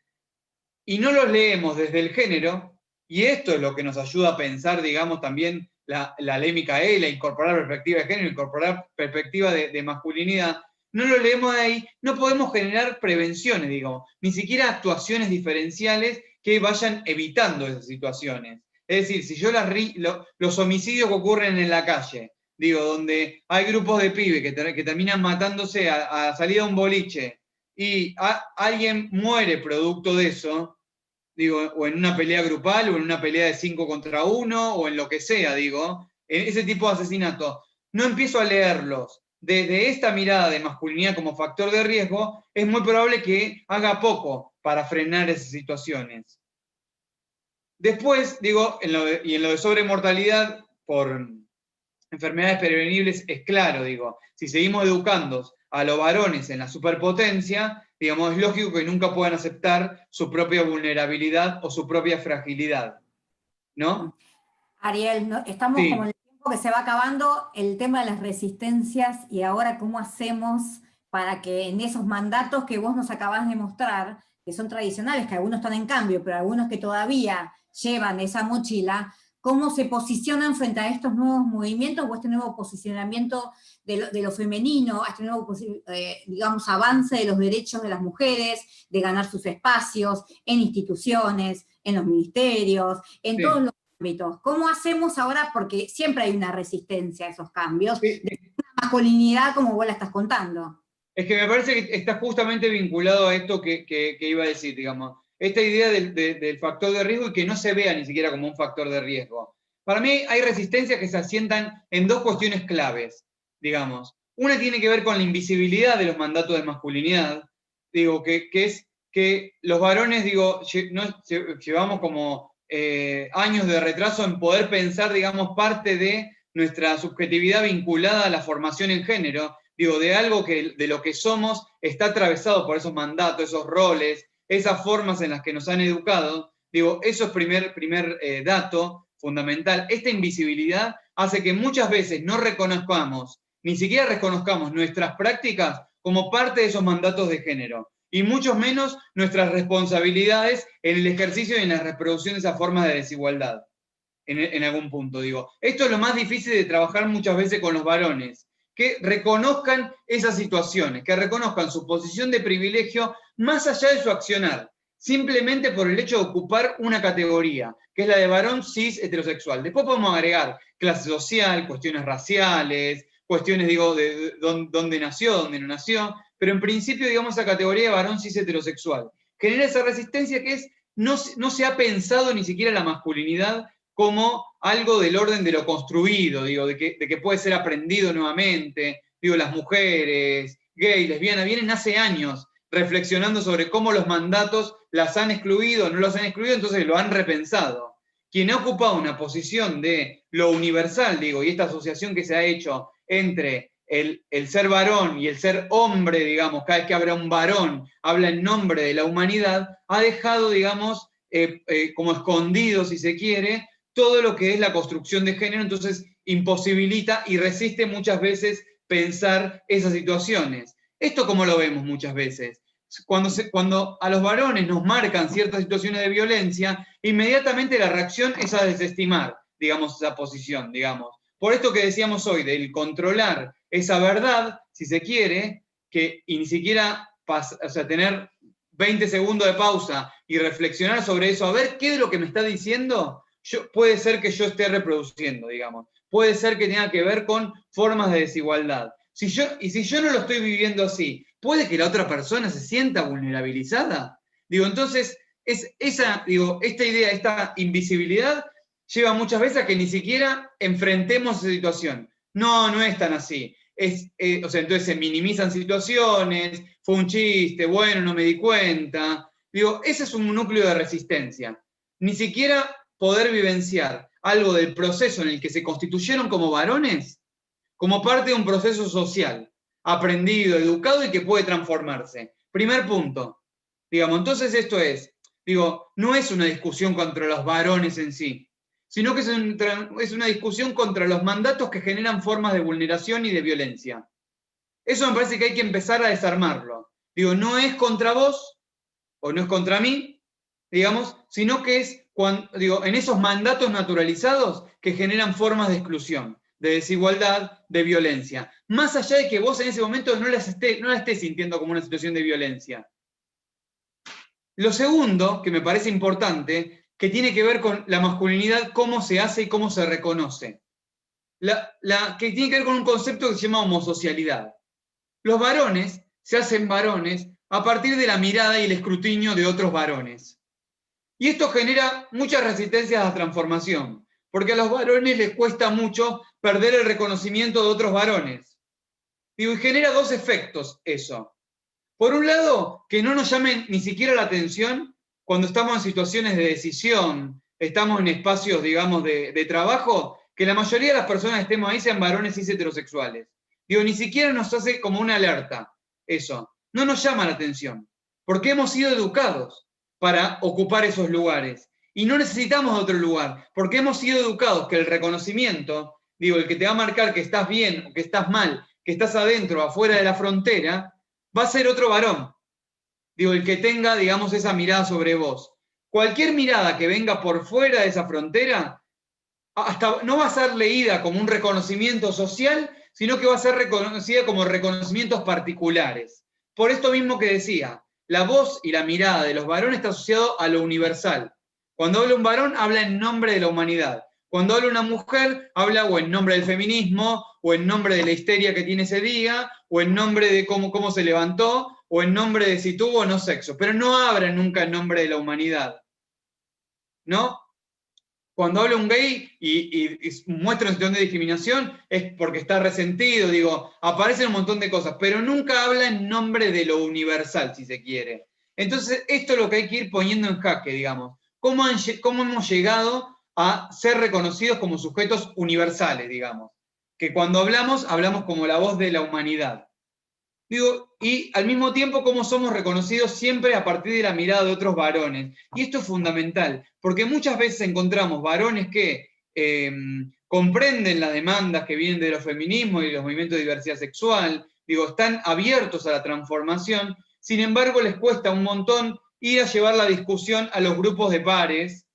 y no los leemos desde el género, y esto es lo que nos ayuda a pensar, digamos, también la ley Micaela, incorporar perspectiva de género, incorporar perspectiva de masculinidad, no lo leemos de ahí, no podemos generar prevenciones, digamos, ni siquiera actuaciones diferenciales que vayan evitando esas situaciones. Es decir, si yo los homicidios que ocurren en la calle, digo, donde hay grupos de pibes que terminan matándose a salida de un boliche, y alguien muere producto de eso, digo, o en una pelea grupal, o en una pelea de 5 contra 1, o en lo que sea, digo, en ese tipo de asesinatos, no empiezo a leerlos desde esta mirada de masculinidad como factor de riesgo, es muy probable que haga poco para frenar esas situaciones. Después, digo, en lo de sobremortalidad por enfermedades prevenibles es claro, digo, si seguimos educando a los varones en la superpotencia, digamos, es lógico que nunca puedan aceptar su propia vulnerabilidad o su propia fragilidad, ¿no? Ariel, estamos Sí. como en el tiempo que se va acabando, el tema de las resistencias y ahora cómo hacemos para que en esos mandatos que vos nos acabás de mostrar, que son tradicionales, que algunos están en cambio, pero algunos que todavía llevan esa mochila, cómo se posicionan frente a estos nuevos movimientos o este nuevo posicionamiento de lo femenino, a este nuevo, digamos, avance de los derechos de las mujeres, de ganar sus espacios en instituciones, en los ministerios, en Sí. todos los ámbitos. ¿Cómo hacemos ahora? Porque siempre hay una resistencia a esos cambios, Sí. de una masculinidad como vos la estás contando. Es que me parece que está justamente vinculado a esto que iba a decir, digamos. Esta idea del factor de riesgo y que no se vea ni siquiera como un factor de riesgo. Para mí hay resistencias que se asientan en dos cuestiones claves, digamos. Una tiene que ver con la invisibilidad de los mandatos de masculinidad, digo, que es que los varones, digo, llevamos como años de retraso en poder pensar, digamos, parte de nuestra subjetividad vinculada a la formación en género, digo, de algo que de lo que somos está atravesado por esos mandatos, esos roles, esas formas en las que nos han educado. Digo, eso es primer dato fundamental. Esta invisibilidad hace que muchas veces no reconozcamos, ni siquiera reconozcamos nuestras prácticas como parte de esos mandatos de género, y mucho menos nuestras responsabilidades en el ejercicio y en la reproducción de esas formas de desigualdad, en algún punto, digo. Esto es lo más difícil de trabajar muchas veces con los varones, que reconozcan esas situaciones, que reconozcan su posición de privilegio más allá de su accionar, simplemente por el hecho de ocupar una categoría, que es la de varón cis heterosexual. Después podemos agregar clase social, cuestiones raciales, cuestiones, digo, de dónde nació, dónde no nació, pero en principio, digamos, esa categoría de varón cis heterosexual genera esa resistencia que es, no se ha pensado ni siquiera la masculinidad como algo del orden de lo construido, digo, de que puede ser aprendido nuevamente. Digo, las mujeres, gays, lesbianas, vienen hace años reflexionando sobre cómo los mandatos las han excluido, no los han excluido, entonces lo han repensado. Quien ha ocupado una posición de lo universal, digo, y esta asociación que se ha hecho entre el ser varón y el ser hombre, digamos, cada vez que habla un varón, habla en nombre de la humanidad, ha dejado, digamos, como escondido, si se quiere, todo lo que es la construcción de género, entonces imposibilita y resiste muchas veces pensar esas situaciones. Esto como lo vemos muchas veces. cuando a los varones nos marcan ciertas situaciones de violencia, inmediatamente la reacción es a desestimar, digamos, esa posición, digamos. Por esto que decíamos hoy, del controlar esa verdad, si se quiere, y ni siquiera tener 20 segundos de pausa y reflexionar sobre eso, a ver qué es lo que me está diciendo, puede ser que yo esté reproduciendo, digamos. Puede ser que tenga que ver con formas de desigualdad. Si yo no lo estoy viviendo así, ¿puede que la otra persona se sienta vulnerabilizada? Digo, entonces, esta idea, esta invisibilidad, lleva muchas veces a que ni siquiera enfrentemos esa situación. No es tan así. Entonces se minimizan situaciones, fue un chiste, bueno, no me di cuenta. Digo, ese es un núcleo de resistencia. Ni siquiera poder vivenciar algo del proceso en el que se constituyeron como varones, como parte de un proceso social, aprendido, educado y que puede transformarse. Primer punto. Digamos, entonces esto no es una discusión contra los varones en sí, sino que es una discusión contra los mandatos que generan formas de vulneración y de violencia. Eso me parece que hay que empezar a desarmarlo. No es contra vos, o no es contra mí, digamos, sino que es en esos mandatos naturalizados que generan formas de exclusión, de desigualdad, de violencia. Más allá de que vos en ese momento no la estés sintiendo como una situación de violencia. Lo segundo, que me parece importante, que tiene que ver con la masculinidad, cómo se hace y cómo se reconoce. Que tiene que ver con un concepto que se llama homosocialidad. Los varones se hacen varones a partir de la mirada y el escrutinio de otros varones. Y esto genera muchas resistencias a la transformación, porque a los varones les cuesta mucho perder el reconocimiento de otros varones. Y genera dos efectos eso. Por un lado, que no nos llamen ni siquiera la atención cuando estamos en situaciones de decisión, estamos en espacios, digamos, de trabajo, que la mayoría de las personas que estemos ahí sean varones cis heterosexuales. Ni siquiera nos hace como una alerta eso. No nos llama la atención, porque hemos sido educados para ocupar esos lugares. Y no necesitamos otro lugar, porque hemos sido educados que el reconocimiento, el que te va a marcar que estás bien o que estás mal, que estás adentro o afuera de la frontera, va a ser otro varón. El que tenga, digamos, esa mirada sobre vos. Cualquier mirada que venga por fuera de esa frontera, hasta no va a ser leída como un reconocimiento social, sino que va a ser reconocida como reconocimientos particulares. Por esto mismo que decía, la voz y la mirada de los varones está asociado a lo universal. Cuando habla un varón, habla en nombre de la humanidad. Cuando habla una mujer, habla o en nombre del feminismo, o en nombre de la histeria que tiene ese día, o en nombre de cómo se levantó, o en nombre de si tuvo o no sexo. Pero no habla nunca en nombre de la humanidad. ¿No? Cuando habla un gay y muestra una situación de discriminación, es porque está resentido, aparecen un montón de cosas, pero nunca habla en nombre de lo universal, si se quiere. Entonces, esto es lo que hay que ir poniendo en jaque, digamos. ¿Cómo hemos llegado a ser reconocidos como sujetos universales, digamos? Que cuando hablamos como la voz de la humanidad. Y al mismo tiempo, cómo somos reconocidos siempre a partir de la mirada de otros varones. Y esto es fundamental, porque muchas veces encontramos varones que comprenden las demandas que vienen de los feminismos y los movimientos de diversidad sexual, están abiertos a la transformación, sin embargo les cuesta un montón ir a llevar la discusión a los grupos de pares,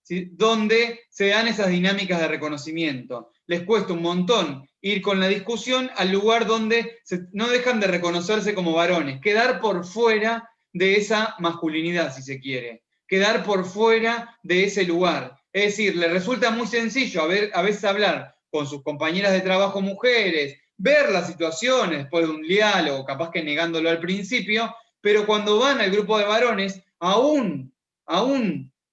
¿sí?, donde se dan esas dinámicas de reconocimiento. Les cuesta un montón ir con la discusión al lugar donde no dejan de reconocerse como varones, quedar por fuera de esa masculinidad, si se quiere, quedar por fuera de ese lugar. Es decir, les resulta muy sencillo a veces hablar con sus compañeras de trabajo mujeres, ver las situaciones después de un diálogo, capaz que negándolo al principio, pero cuando van al grupo de varones, aún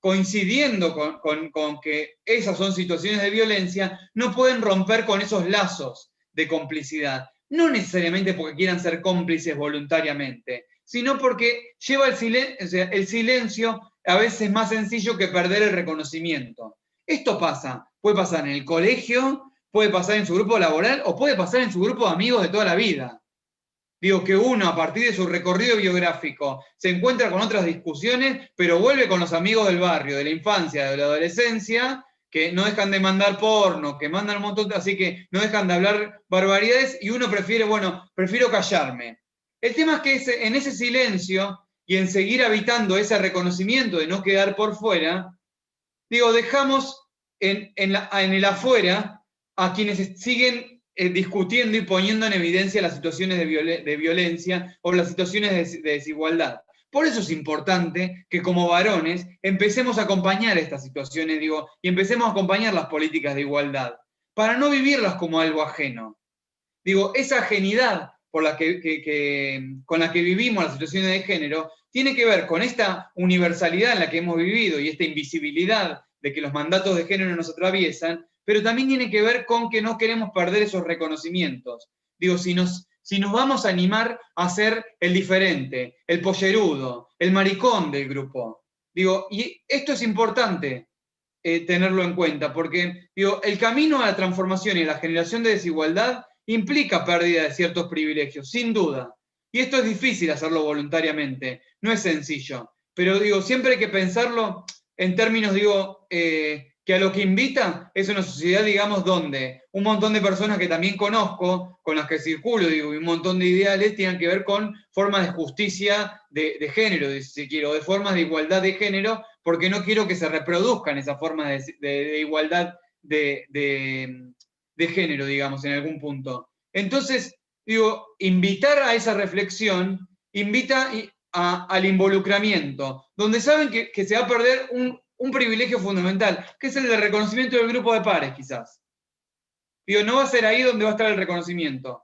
coincidiendo con que esas son situaciones de violencia, no pueden romper con esos lazos de complicidad. No necesariamente porque quieran ser cómplices voluntariamente, sino porque lleva el silencio a veces más sencillo que perder el reconocimiento. Esto puede pasar en el colegio, puede pasar en su grupo laboral o puede pasar en su grupo de amigos de toda la vida. Que uno, a partir de su recorrido biográfico, se encuentra con otras discusiones, pero vuelve con los amigos del barrio, de la infancia, de la adolescencia, que no dejan de mandar porno, que mandan un montón, así que no dejan de hablar barbaridades, y uno prefiero callarme. El tema es que en ese silencio y en seguir habitando ese reconocimiento de no quedar por fuera, digo, dejamos en el afuera a quienes siguen discutiendo y poniendo en evidencia las situaciones de violencia o las situaciones de desigualdad. Por eso es importante que como varones empecemos a acompañar estas situaciones, digo, y empecemos a acompañar las políticas de igualdad, para no vivirlas como algo ajeno. Digo, esa ajenidad con la que vivimos las situaciones de género tiene que ver con esta universalidad en la que hemos vivido y esta invisibilidad de que los mandatos de género nos atraviesan, pero también tiene que ver con que no queremos perder esos reconocimientos. Digo, si nos vamos a animar a ser el diferente, el pollerudo, el maricón del grupo. Digo, y esto es importante tenerlo en cuenta, porque digo, el camino a la transformación y a la generación de desigualdad implica pérdida de ciertos privilegios, sin duda. Y esto es difícil hacerlo voluntariamente, no es sencillo. Pero digo, siempre hay que pensarlo en términos, digo, que a lo que invita es una sociedad, digamos, donde un montón de personas que también conozco, con las que circulo, digo, y un montón de ideales tienen que ver con formas de justicia de género, si quiero, de formas de igualdad de género, porque no quiero que se reproduzcan esas formas de igualdad de género, digamos, en algún punto. Entonces, digo, invitar a esa reflexión invita al involucramiento, donde saben que se va a perder un privilegio fundamental, que es el de reconocimiento del grupo de pares, quizás. Digo, no va a ser ahí donde va a estar el reconocimiento.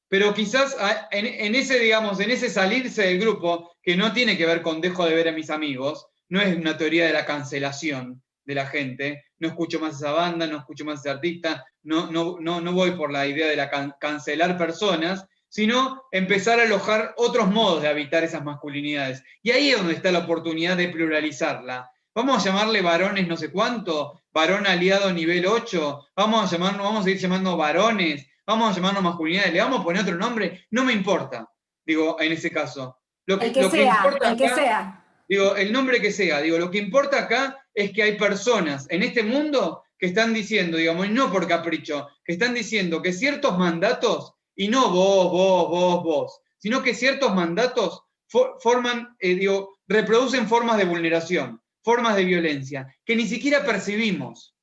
Pero quizás en ese, digamos, en ese salirse del grupo, que no tiene que ver con dejo de ver a mis amigos, no es una teoría de la cancelación de la gente, no escucho más esa banda, no escucho más ese artista, no voy por la idea de cancelar personas, sino empezar a alojar otros modos de habitar esas masculinidades. Y ahí es donde está la oportunidad de pluralizarla. Vamos a llamarle varones no sé cuánto, varón aliado nivel 8, vamos a seguir llamando varones, vamos a llamarnos masculinidades, le vamos a poner otro nombre, no me importa, digo, en ese caso. El que sea. Digo, el nombre que sea, digo, lo que importa acá es que hay personas en este mundo que están diciendo, digamos, y no por capricho, que están diciendo que ciertos mandatos, y no vos, sino que ciertos mandatos reproducen formas de vulneración, formas de violencia, que ni siquiera percibimos.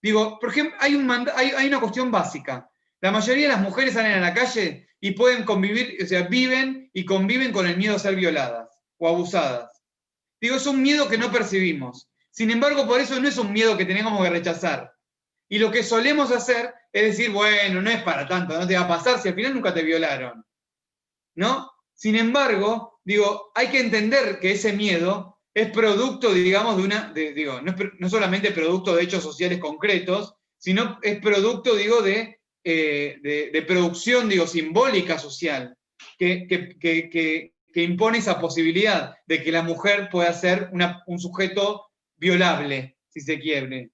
Digo, por ejemplo, hay una cuestión básica. La mayoría de las mujeres salen a la calle y pueden convivir, o sea, viven y conviven con el miedo a ser violadas o abusadas. Digo, es un miedo que no percibimos. Sin embargo, por eso no es un miedo que tengamos que rechazar. Y lo que solemos hacer es decir, bueno, no es para tanto, no te va a pasar si al final nunca te violaron. ¿No? Sin embargo, digo, hay que entender que ese miedo es producto, digamos, no solamente producto de hechos sociales concretos, sino es producto, digo, de producción, digo, simbólica social, que impone esa posibilidad de que la mujer pueda ser un sujeto violable, si se quiere,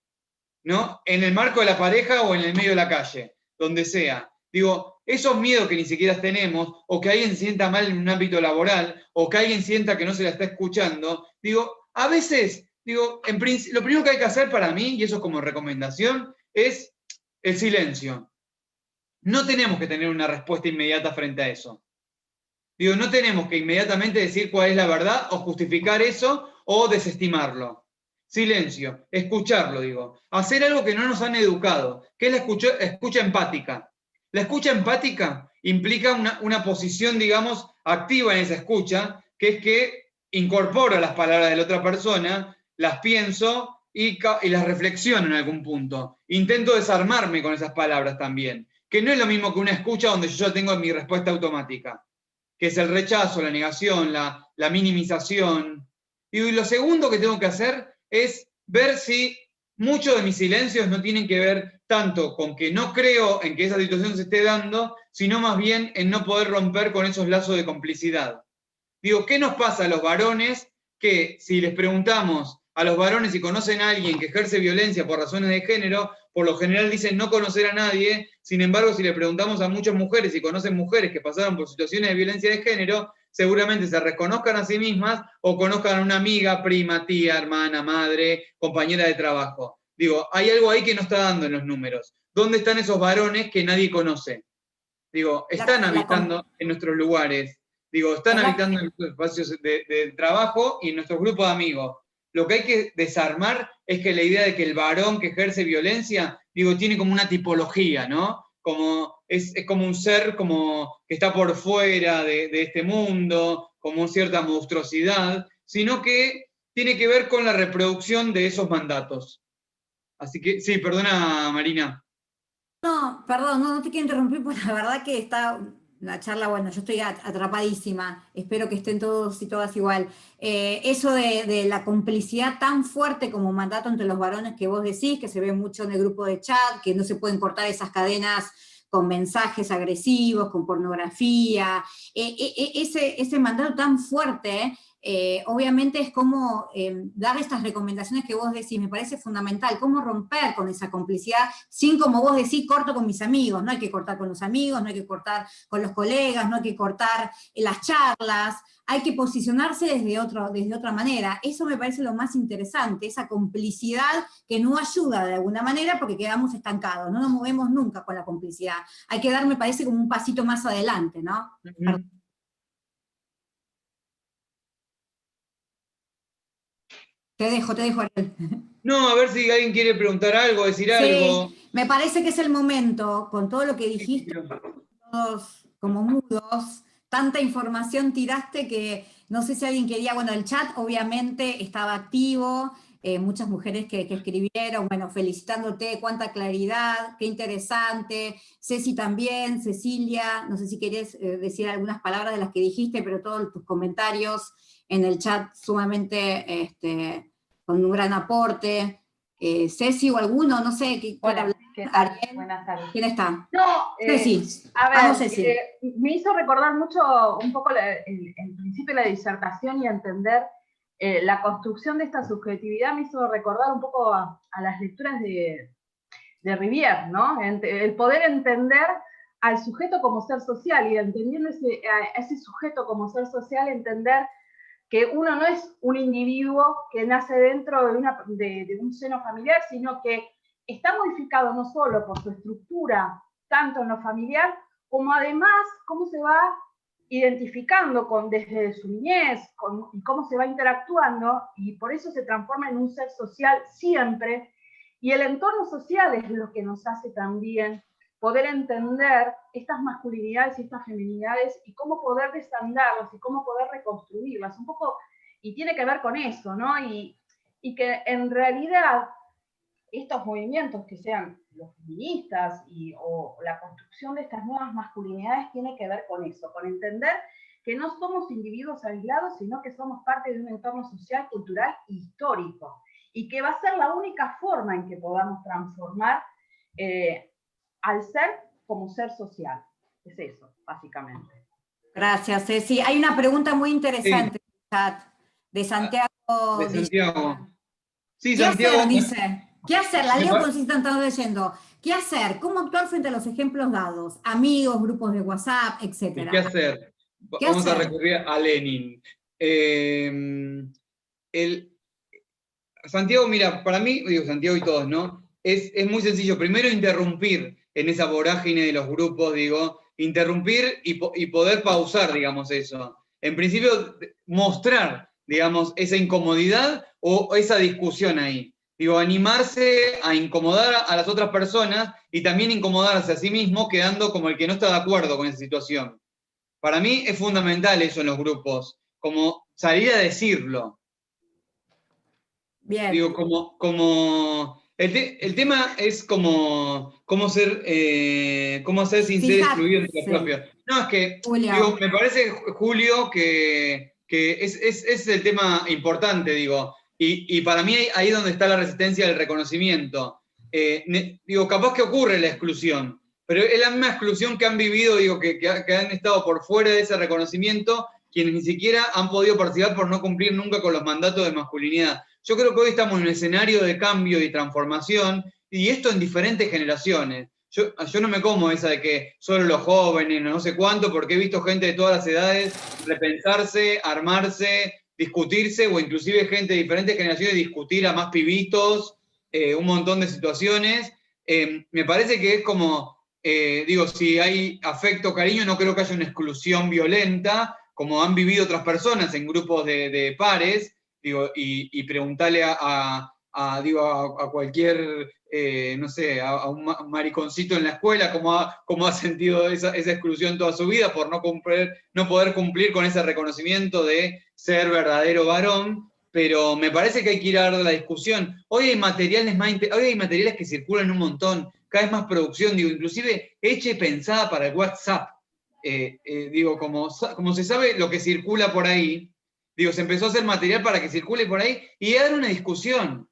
¿no? En el marco de la pareja o en el medio de la calle, donde sea. Digo, esos miedos que ni siquiera tenemos, o que alguien se sienta mal en un ámbito laboral, o que alguien sienta que no se la está escuchando, digo, a veces, digo, lo primero que hay que hacer para mí, y eso como recomendación, es el silencio. No tenemos que tener una respuesta inmediata frente a eso. Digo, no tenemos que inmediatamente decir cuál es la verdad, o justificar eso, o desestimarlo. Silencio, escucharlo, digo. Hacer algo que no nos han educado, que es la escucha empática. La escucha empática implica una posición, digamos, activa en esa escucha, que es que incorporo las palabras de la otra persona, las pienso y las reflexiono en algún punto. Intento desarmarme con esas palabras también, que no es lo mismo que una escucha donde yo ya tengo mi respuesta automática, que es el rechazo, la negación, la minimización. Y lo segundo que tengo que hacer es ver si muchos de mis silencios no tienen que ver tanto con que no creo en que esa situación se esté dando, sino más bien en no poder romper con esos lazos de complicidad. Digo, ¿qué nos pasa a los varones que si les preguntamos a los varones si conocen a alguien que ejerce violencia por razones de género, por lo general dicen no conocer a nadie? Sin embargo, si le preguntamos a muchas mujeres si conocen mujeres que pasaron por situaciones de violencia de género, seguramente se reconozcan a sí mismas o conozcan a una amiga, prima, tía, hermana, madre, compañera de trabajo. Digo, hay algo ahí que no está dando en los números. ¿Dónde están esos varones que nadie conoce? Digo, están habitando en nuestros lugares. Digo, están habitando en nuestros espacios de trabajo y en nuestros grupos de amigos. Lo que hay que desarmar es que la idea de que el varón que ejerce violencia, digo, tiene como una tipología, ¿no? Es como un ser como que está por fuera de este mundo, como cierta monstruosidad, sino que tiene que ver con la reproducción de esos mandatos. Así que, sí, perdona, Marina. No, perdón, no te quiero interrumpir, porque la verdad que está la charla, bueno, yo estoy atrapadísima, espero que estén todos y todas igual. Eso de la complicidad tan fuerte como mandato entre los varones que vos decís, que se ve mucho en el grupo de chat, que no se pueden cortar esas cadenas con mensajes agresivos, con pornografía, ese mandato tan fuerte, obviamente es como dar estas recomendaciones que vos decís, me parece fundamental, cómo romper con esa complicidad, sin, como vos decís, corto con mis amigos, no hay que cortar con los amigos, no hay que cortar con los colegas, no hay que cortar las charlas, hay que posicionarse desde otra manera. Eso me parece lo más interesante, esa complicidad que no ayuda de alguna manera porque quedamos estancados, no nos movemos nunca con la complicidad. Hay que dar, me parece, como un pasito más adelante, ¿no? Uh-huh. Te dejo, Ariel. No, a ver si alguien quiere preguntar algo, decir algo. Sí, me parece que es el momento, con todo lo que dijiste, todos como mudos, tanta información tiraste que no sé si alguien quería, bueno, el chat obviamente estaba activo, muchas mujeres que escribieron, bueno, felicitándote, cuánta claridad, qué interesante, Ceci también, Cecilia, no sé si querés decir algunas palabras de las que dijiste, pero todos tus comentarios en el chat sumamente con un gran aporte. Ceci o alguno, no sé, Hola, ¿qué tal? Buenas tardes. ¿Quién está? No, Ceci. a ver, Vamos, Ceci. me hizo recordar mucho un poco el principio de la disertación y entender la construcción de esta subjetividad, me hizo recordar un poco a las lecturas de Rivière, ¿no? El poder entender al sujeto como ser social y entendiendo a ese sujeto como ser social, entender que uno no es un individuo que nace dentro de un seno familiar, sino que está modificado no solo por su estructura, tanto en lo familiar, como además cómo se va identificando desde su niñez, y cómo se va interactuando, y por eso se transforma en un ser social siempre, y el entorno social es lo que nos hace también poder entender estas masculinidades y estas feminidades y cómo poder desandarlas y cómo poder reconstruirlas, un poco, y tiene que ver con eso, ¿no? Y que en realidad estos movimientos que sean los feministas o la construcción de estas nuevas masculinidades tiene que ver con eso, con entender que no somos individuos aislados, sino que somos parte de un entorno social, cultural e histórico, y que va a ser la única forma en que podamos transformar al ser como ser social. Es eso, básicamente. Gracias, Ceci. Hay una pregunta muy interesante en el chat de Santiago. De Santiago. Sí, ¿Qué Santiago. hacer? Dice. ¿Qué hacer? La leo porque están leyendo. ¿Qué hacer? ¿Cómo actuar frente a los ejemplos dados? Amigos, grupos de WhatsApp, etcétera. ¿Qué hacer? Vamos a recurrir a Lenin. Santiago, mira, para mí, digo Santiago y todos, ¿no? Es muy sencillo. Primero, interrumpir en esa vorágine de los grupos, digo, interrumpir y poder pausar, digamos, eso. En principio, mostrar, digamos, esa incomodidad o esa discusión ahí. Digo, animarse a incomodar a las otras personas y también incomodarse a sí mismo, quedando como el que no está de acuerdo con esa situación. Para mí es fundamental eso en los grupos, como salir a decirlo. Bien. Digo, el tema es cómo hacer sin ser excluido de los propios. No, es que, digo, me parece, Julio, que es el tema importante, digo, y para mí ahí es donde está la resistencia del reconocimiento. Digo, capaz que ocurre la exclusión, pero es la misma exclusión que han vivido, digo, que han estado por fuera de ese reconocimiento, quienes ni siquiera han podido participar por no cumplir nunca con los mandatos de masculinidad. Yo creo que hoy estamos en un escenario de cambio y transformación, y esto en diferentes generaciones. Yo no me como esa de que solo los jóvenes, no sé cuánto, porque he visto gente de todas las edades repensarse, armarse, discutirse, o inclusive gente de diferentes generaciones discutir a más pibitos, un montón de situaciones. Me parece que es como, digo, si hay afecto, cariño, no creo que haya una exclusión violenta, como han vivido otras personas en grupos de pares, digo, y preguntarle a cualquier, no sé, a un mariconcito en la escuela cómo ha sentido esa exclusión toda su vida por no poder cumplir con ese reconocimiento de ser verdadero varón. Pero me parece que hay que ir a dar la discusión. Hoy hay materiales que circulan un montón, cada vez más producción, digo, inclusive hecha y pensada para el WhatsApp. Digo, como se sabe lo que circula por ahí, digo, se empezó a hacer material para que circule por ahí y dar una discusión.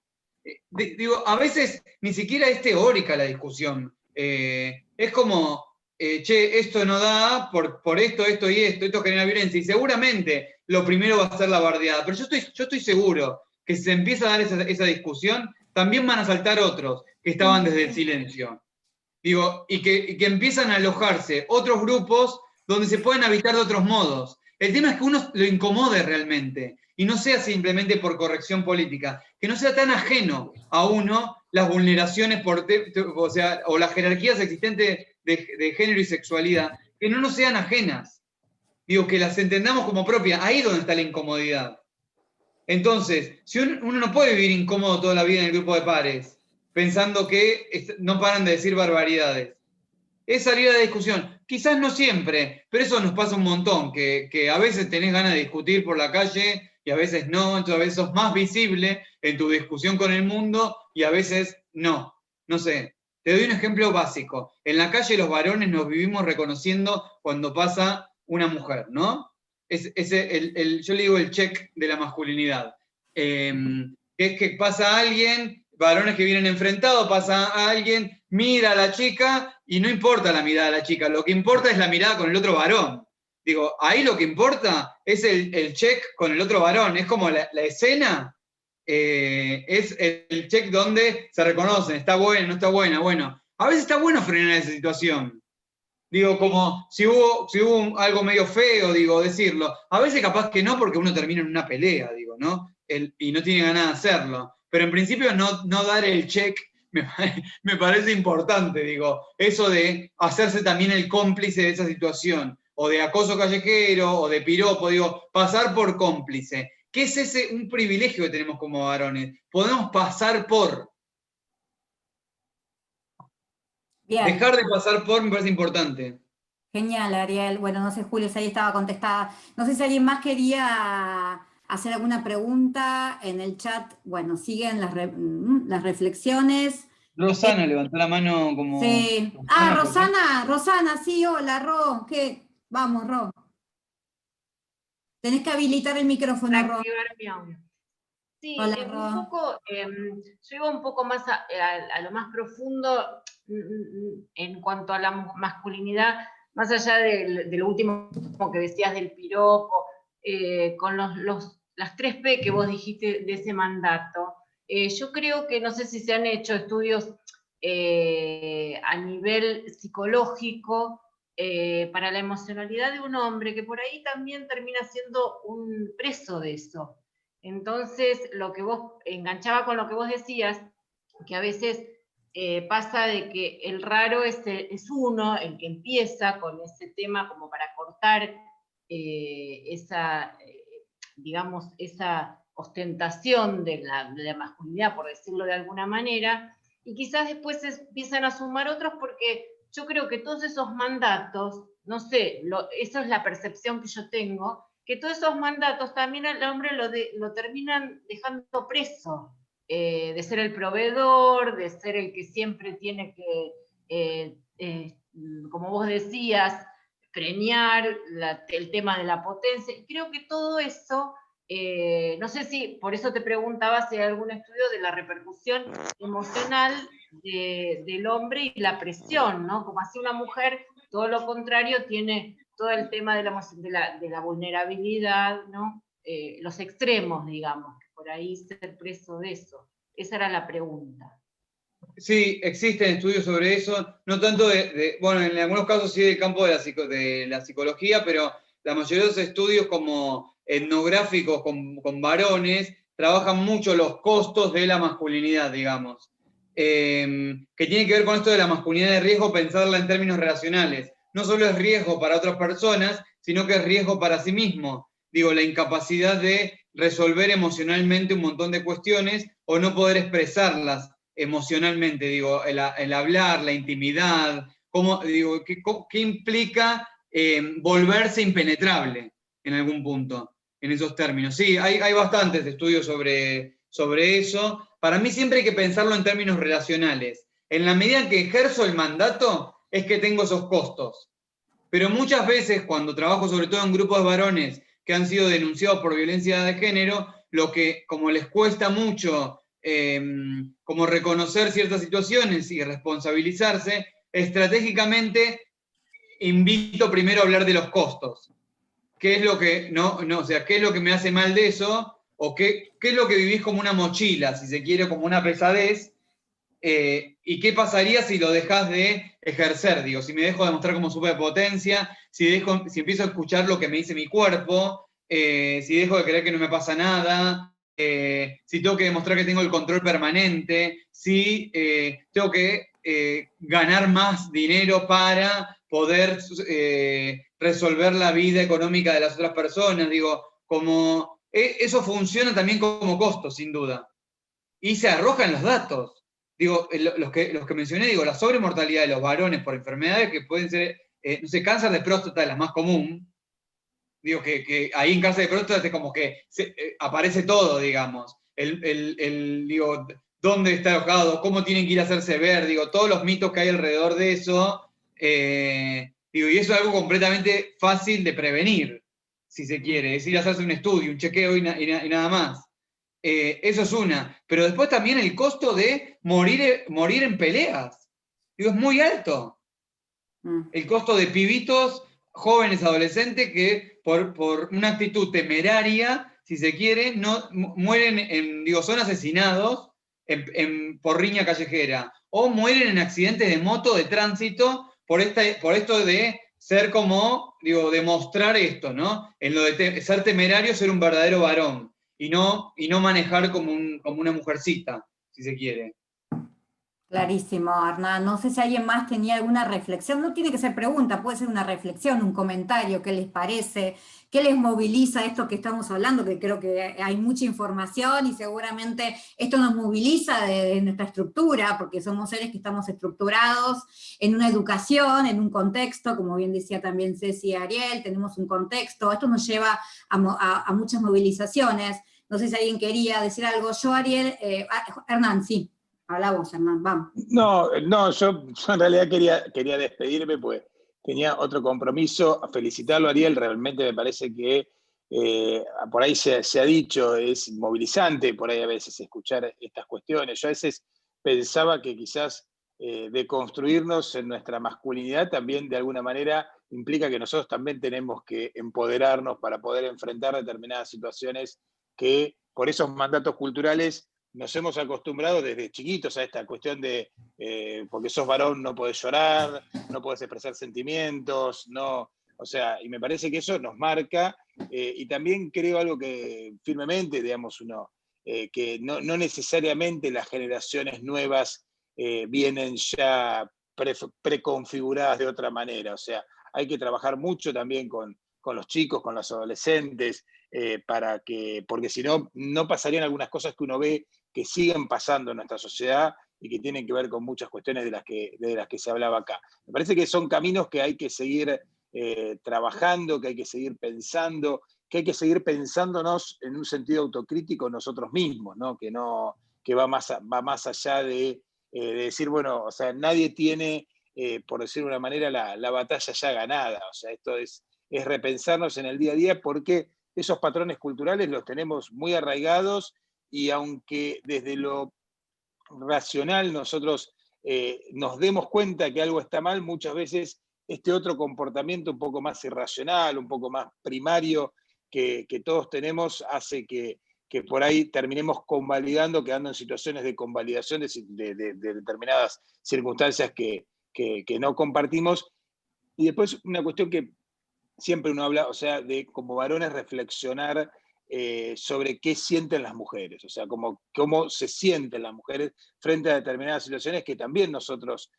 Digo, a veces ni siquiera es teórica la discusión. Es como, che, esto no da por esto y esto genera violencia. Y seguramente lo primero va a ser la bardeada. Pero yo estoy seguro que si se empieza a dar esa discusión, también van a saltar otros que estaban desde el silencio. Digo, y que empiezan a alojarse otros grupos donde se pueden habitar de otros modos. El tema es que uno lo incomode realmente, y no sea simplemente por corrección política, que no sea tan ajeno a uno las vulneraciones o las jerarquías existentes de género y sexualidad, que no nos sean ajenas. Digo, que las entendamos como propias, ahí es donde está la incomodidad. Entonces, si uno no puede vivir incómodo toda la vida en el grupo de pares, pensando que no paran de decir barbaridades. Es salir a la discusión. Quizás no siempre, pero eso nos pasa un montón, que a veces tenés ganas de discutir por la calle y a veces no, entonces a veces sos más visible en tu discusión con el mundo y a veces no. No sé, te doy un ejemplo básico. En la calle los varones nos vivimos reconociendo cuando pasa una mujer, ¿no? Yo le digo el check de la masculinidad. Es que pasa alguien, varones que vienen enfrentados, pasa a alguien, mira a la chica y no importa la mirada de la chica, lo que importa es la mirada con el otro varón. Digo, ahí lo que importa es el check con el otro varón, es como la escena, es el check donde se reconocen, está buena, no está buena, bueno, a veces está bueno frenar esa situación. Digo, como si hubo algo medio feo, digo, decirlo. A veces capaz que no, porque uno termina en una pelea, digo, ¿no? Y no tiene ganas de hacerlo. Pero en principio no dar el check me parece importante, digo. Eso de hacerse también el cómplice de esa situación, o de acoso callejero, o de piropo, digo, pasar por cómplice. ¿Qué es un privilegio que tenemos como varones? Podemos pasar por... Bien. Dejar de pasar por me parece importante. Genial, Ariel. Bueno, no sé, Julio, si ahí estaba contestada. No sé si alguien más quería hacer alguna pregunta en el chat. Bueno, siguen las reflexiones. Rosana levantó la mano como... Sí. Rosana, sí, hola, Ro. ¿Qué? Vamos, Ro. Tenés que habilitar el micrófono, Ro. Activar mi audio. Sí, Hola, Ro. un poco, yo iba un poco más a lo más profundo en cuanto a la masculinidad, más allá de lo último que decías del piropo, con las 3P que vos dijiste de ese mandato. Yo creo que, no sé si se han hecho estudios a nivel psicológico para la emocionalidad de un hombre, que por ahí también termina siendo un preso de eso. Entonces, lo que vos enganchaba con lo que vos decías, que a veces pasa de que el raro es uno, el que empieza con ese tema como para cortar digamos, esa ostentación de la masculinidad, por decirlo de alguna manera, y quizás después empiezan a sumar otros, porque yo creo que todos esos mandatos, no sé, esa es la percepción que yo tengo, que todos esos mandatos también al hombre lo terminan dejando preso, de ser el proveedor, de ser el que siempre tiene que, como vos decías, premiar el tema de la potencia. Y creo que todo eso, no sé si, por eso te preguntaba si hay algún estudio de la repercusión emocional del hombre y la presión, ¿no? Como así una mujer, todo lo contrario, tiene todo el tema de la vulnerabilidad, ¿no? Los extremos, digamos, por ahí ser preso de eso. Esa era la pregunta. Sí, existen estudios sobre eso, no tanto bueno, en algunos casos sí del campo de la psicología, pero la mayoría de los estudios como etnográficos con varones trabajan mucho los costos de la masculinidad, digamos, que tiene que ver con esto de la masculinidad de riesgo, pensarla en términos relacionales. no solo es riesgo para otras personas, sino que es riesgo para sí mismo. Digo, la incapacidad de resolver emocionalmente un montón de cuestiones o no poder expresarlas emocionalmente, digo, el hablar, la intimidad, digo, ¿qué implica volverse impenetrable en algún punto, en esos términos? Sí, hay bastantes estudios sobre eso. Para mí siempre hay que pensarlo en términos relacionales. En la medida en que ejerzo el mandato, es que tengo esos costos. Pero muchas veces, cuando trabajo sobre todo en grupos de varones que han sido denunciados por violencia de género, lo que, como les cuesta mucho como reconocer ciertas situaciones y responsabilizarse, estratégicamente invito primero a hablar de los costos. ¿Qué es lo que, o sea, qué es lo que me hace mal de eso? ¿O qué es lo que vivís como una mochila, si se quiere, como una pesadez? ¿Y qué pasaría si lo dejas de ejercer? Digo, si me dejo de mostrar como superpotencia, si empiezo a escuchar lo que me dice mi cuerpo, si dejo de creer que no me pasa nada, si tengo que demostrar que tengo el control permanente, si tengo que ganar más dinero para poder resolver la vida económica de las otras personas. Digo, eso funciona también como costo, sin duda. Y se arrojan los datos. Digo, los que mencioné, digo, la sobremortalidad de los varones por enfermedades que pueden ser, no sé, cáncer de próstata es la más común. Digo, que ahí en cáncer de próstata es como que aparece todo, digamos. Digo, dónde está alojado, cómo tienen que ir a hacerse ver, digo, todos los mitos que hay alrededor de eso. Digo, y eso es algo completamente fácil de prevenir, si se quiere. Es ir a hacerse un estudio, un chequeo y nada más. Eso es una. Pero después también el costo de morir en peleas. Digo, es muy alto. El costo de pibitos, jóvenes, adolescentes, que por una actitud temeraria, si se quiere, no mueren son asesinados por riña callejera. O mueren en accidentes de moto, de tránsito, por esto de ser como, demostrar esto, ¿no? En lo de ser temerario, ser un verdadero varón. Y no manejar como una mujercita, si se quiere. Clarísimo, Hernán. No sé si alguien más tenía alguna reflexión. No tiene que ser pregunta, puede ser una reflexión, un comentario, qué les parece, qué les moviliza esto que estamos hablando, que creo que hay mucha información y seguramente esto nos moviliza de nuestra estructura, porque somos seres que estamos estructurados en una educación, en un contexto, como bien decía también Ceci y Ariel, tenemos un contexto, esto nos lleva a muchas movilizaciones. No sé si alguien quería decir algo. Yo, Ariel, Hernán, sí. Habla vos, Hernán, vamos. No, yo en realidad quería despedirme, pues tenía otro compromiso. Felicitarlo, Ariel, realmente me parece que por ahí se ha dicho, es movilizante por ahí a veces escuchar estas cuestiones. Yo a veces pensaba que quizás deconstruirnos en nuestra masculinidad también de alguna manera implica que nosotros también tenemos que empoderarnos para poder enfrentar determinadas situaciones que por esos mandatos culturales nos hemos acostumbrado desde chiquitos a esta cuestión de porque sos varón no podés llorar, no podés expresar sentimientos, no, o sea, y me parece que eso nos marca, y también creo algo que firmemente, digamos, que no necesariamente las generaciones nuevas vienen ya preconfiguradas de otra manera, o sea, hay que trabajar mucho también con los chicos, con los adolescentes, porque si no, no pasarían algunas cosas que uno ve que siguen pasando en nuestra sociedad y que tienen que ver con muchas cuestiones de las que se hablaba acá. Me parece que son caminos que hay que seguir trabajando, que hay que seguir pensando, que hay que seguir pensándonos en un sentido autocrítico nosotros mismos, ¿no? Que va más allá de decir, bueno, o sea, nadie tiene, por decir de una manera, la batalla ya ganada. O sea, esto es repensarnos en el día a día porque esos patrones culturales los tenemos muy arraigados y aunque desde lo racional nosotros nos demos cuenta que algo está mal, muchas veces este otro comportamiento un poco más irracional, un poco más primario que todos tenemos hace que por ahí terminemos convalidando, quedando en situaciones de convalidación de determinadas circunstancias que no compartimos. Y después una cuestión que siempre uno habla, o sea, de como varones reflexionar sobre qué sienten las mujeres, o sea, cómo se sienten las mujeres frente a determinadas situaciones que también nosotros,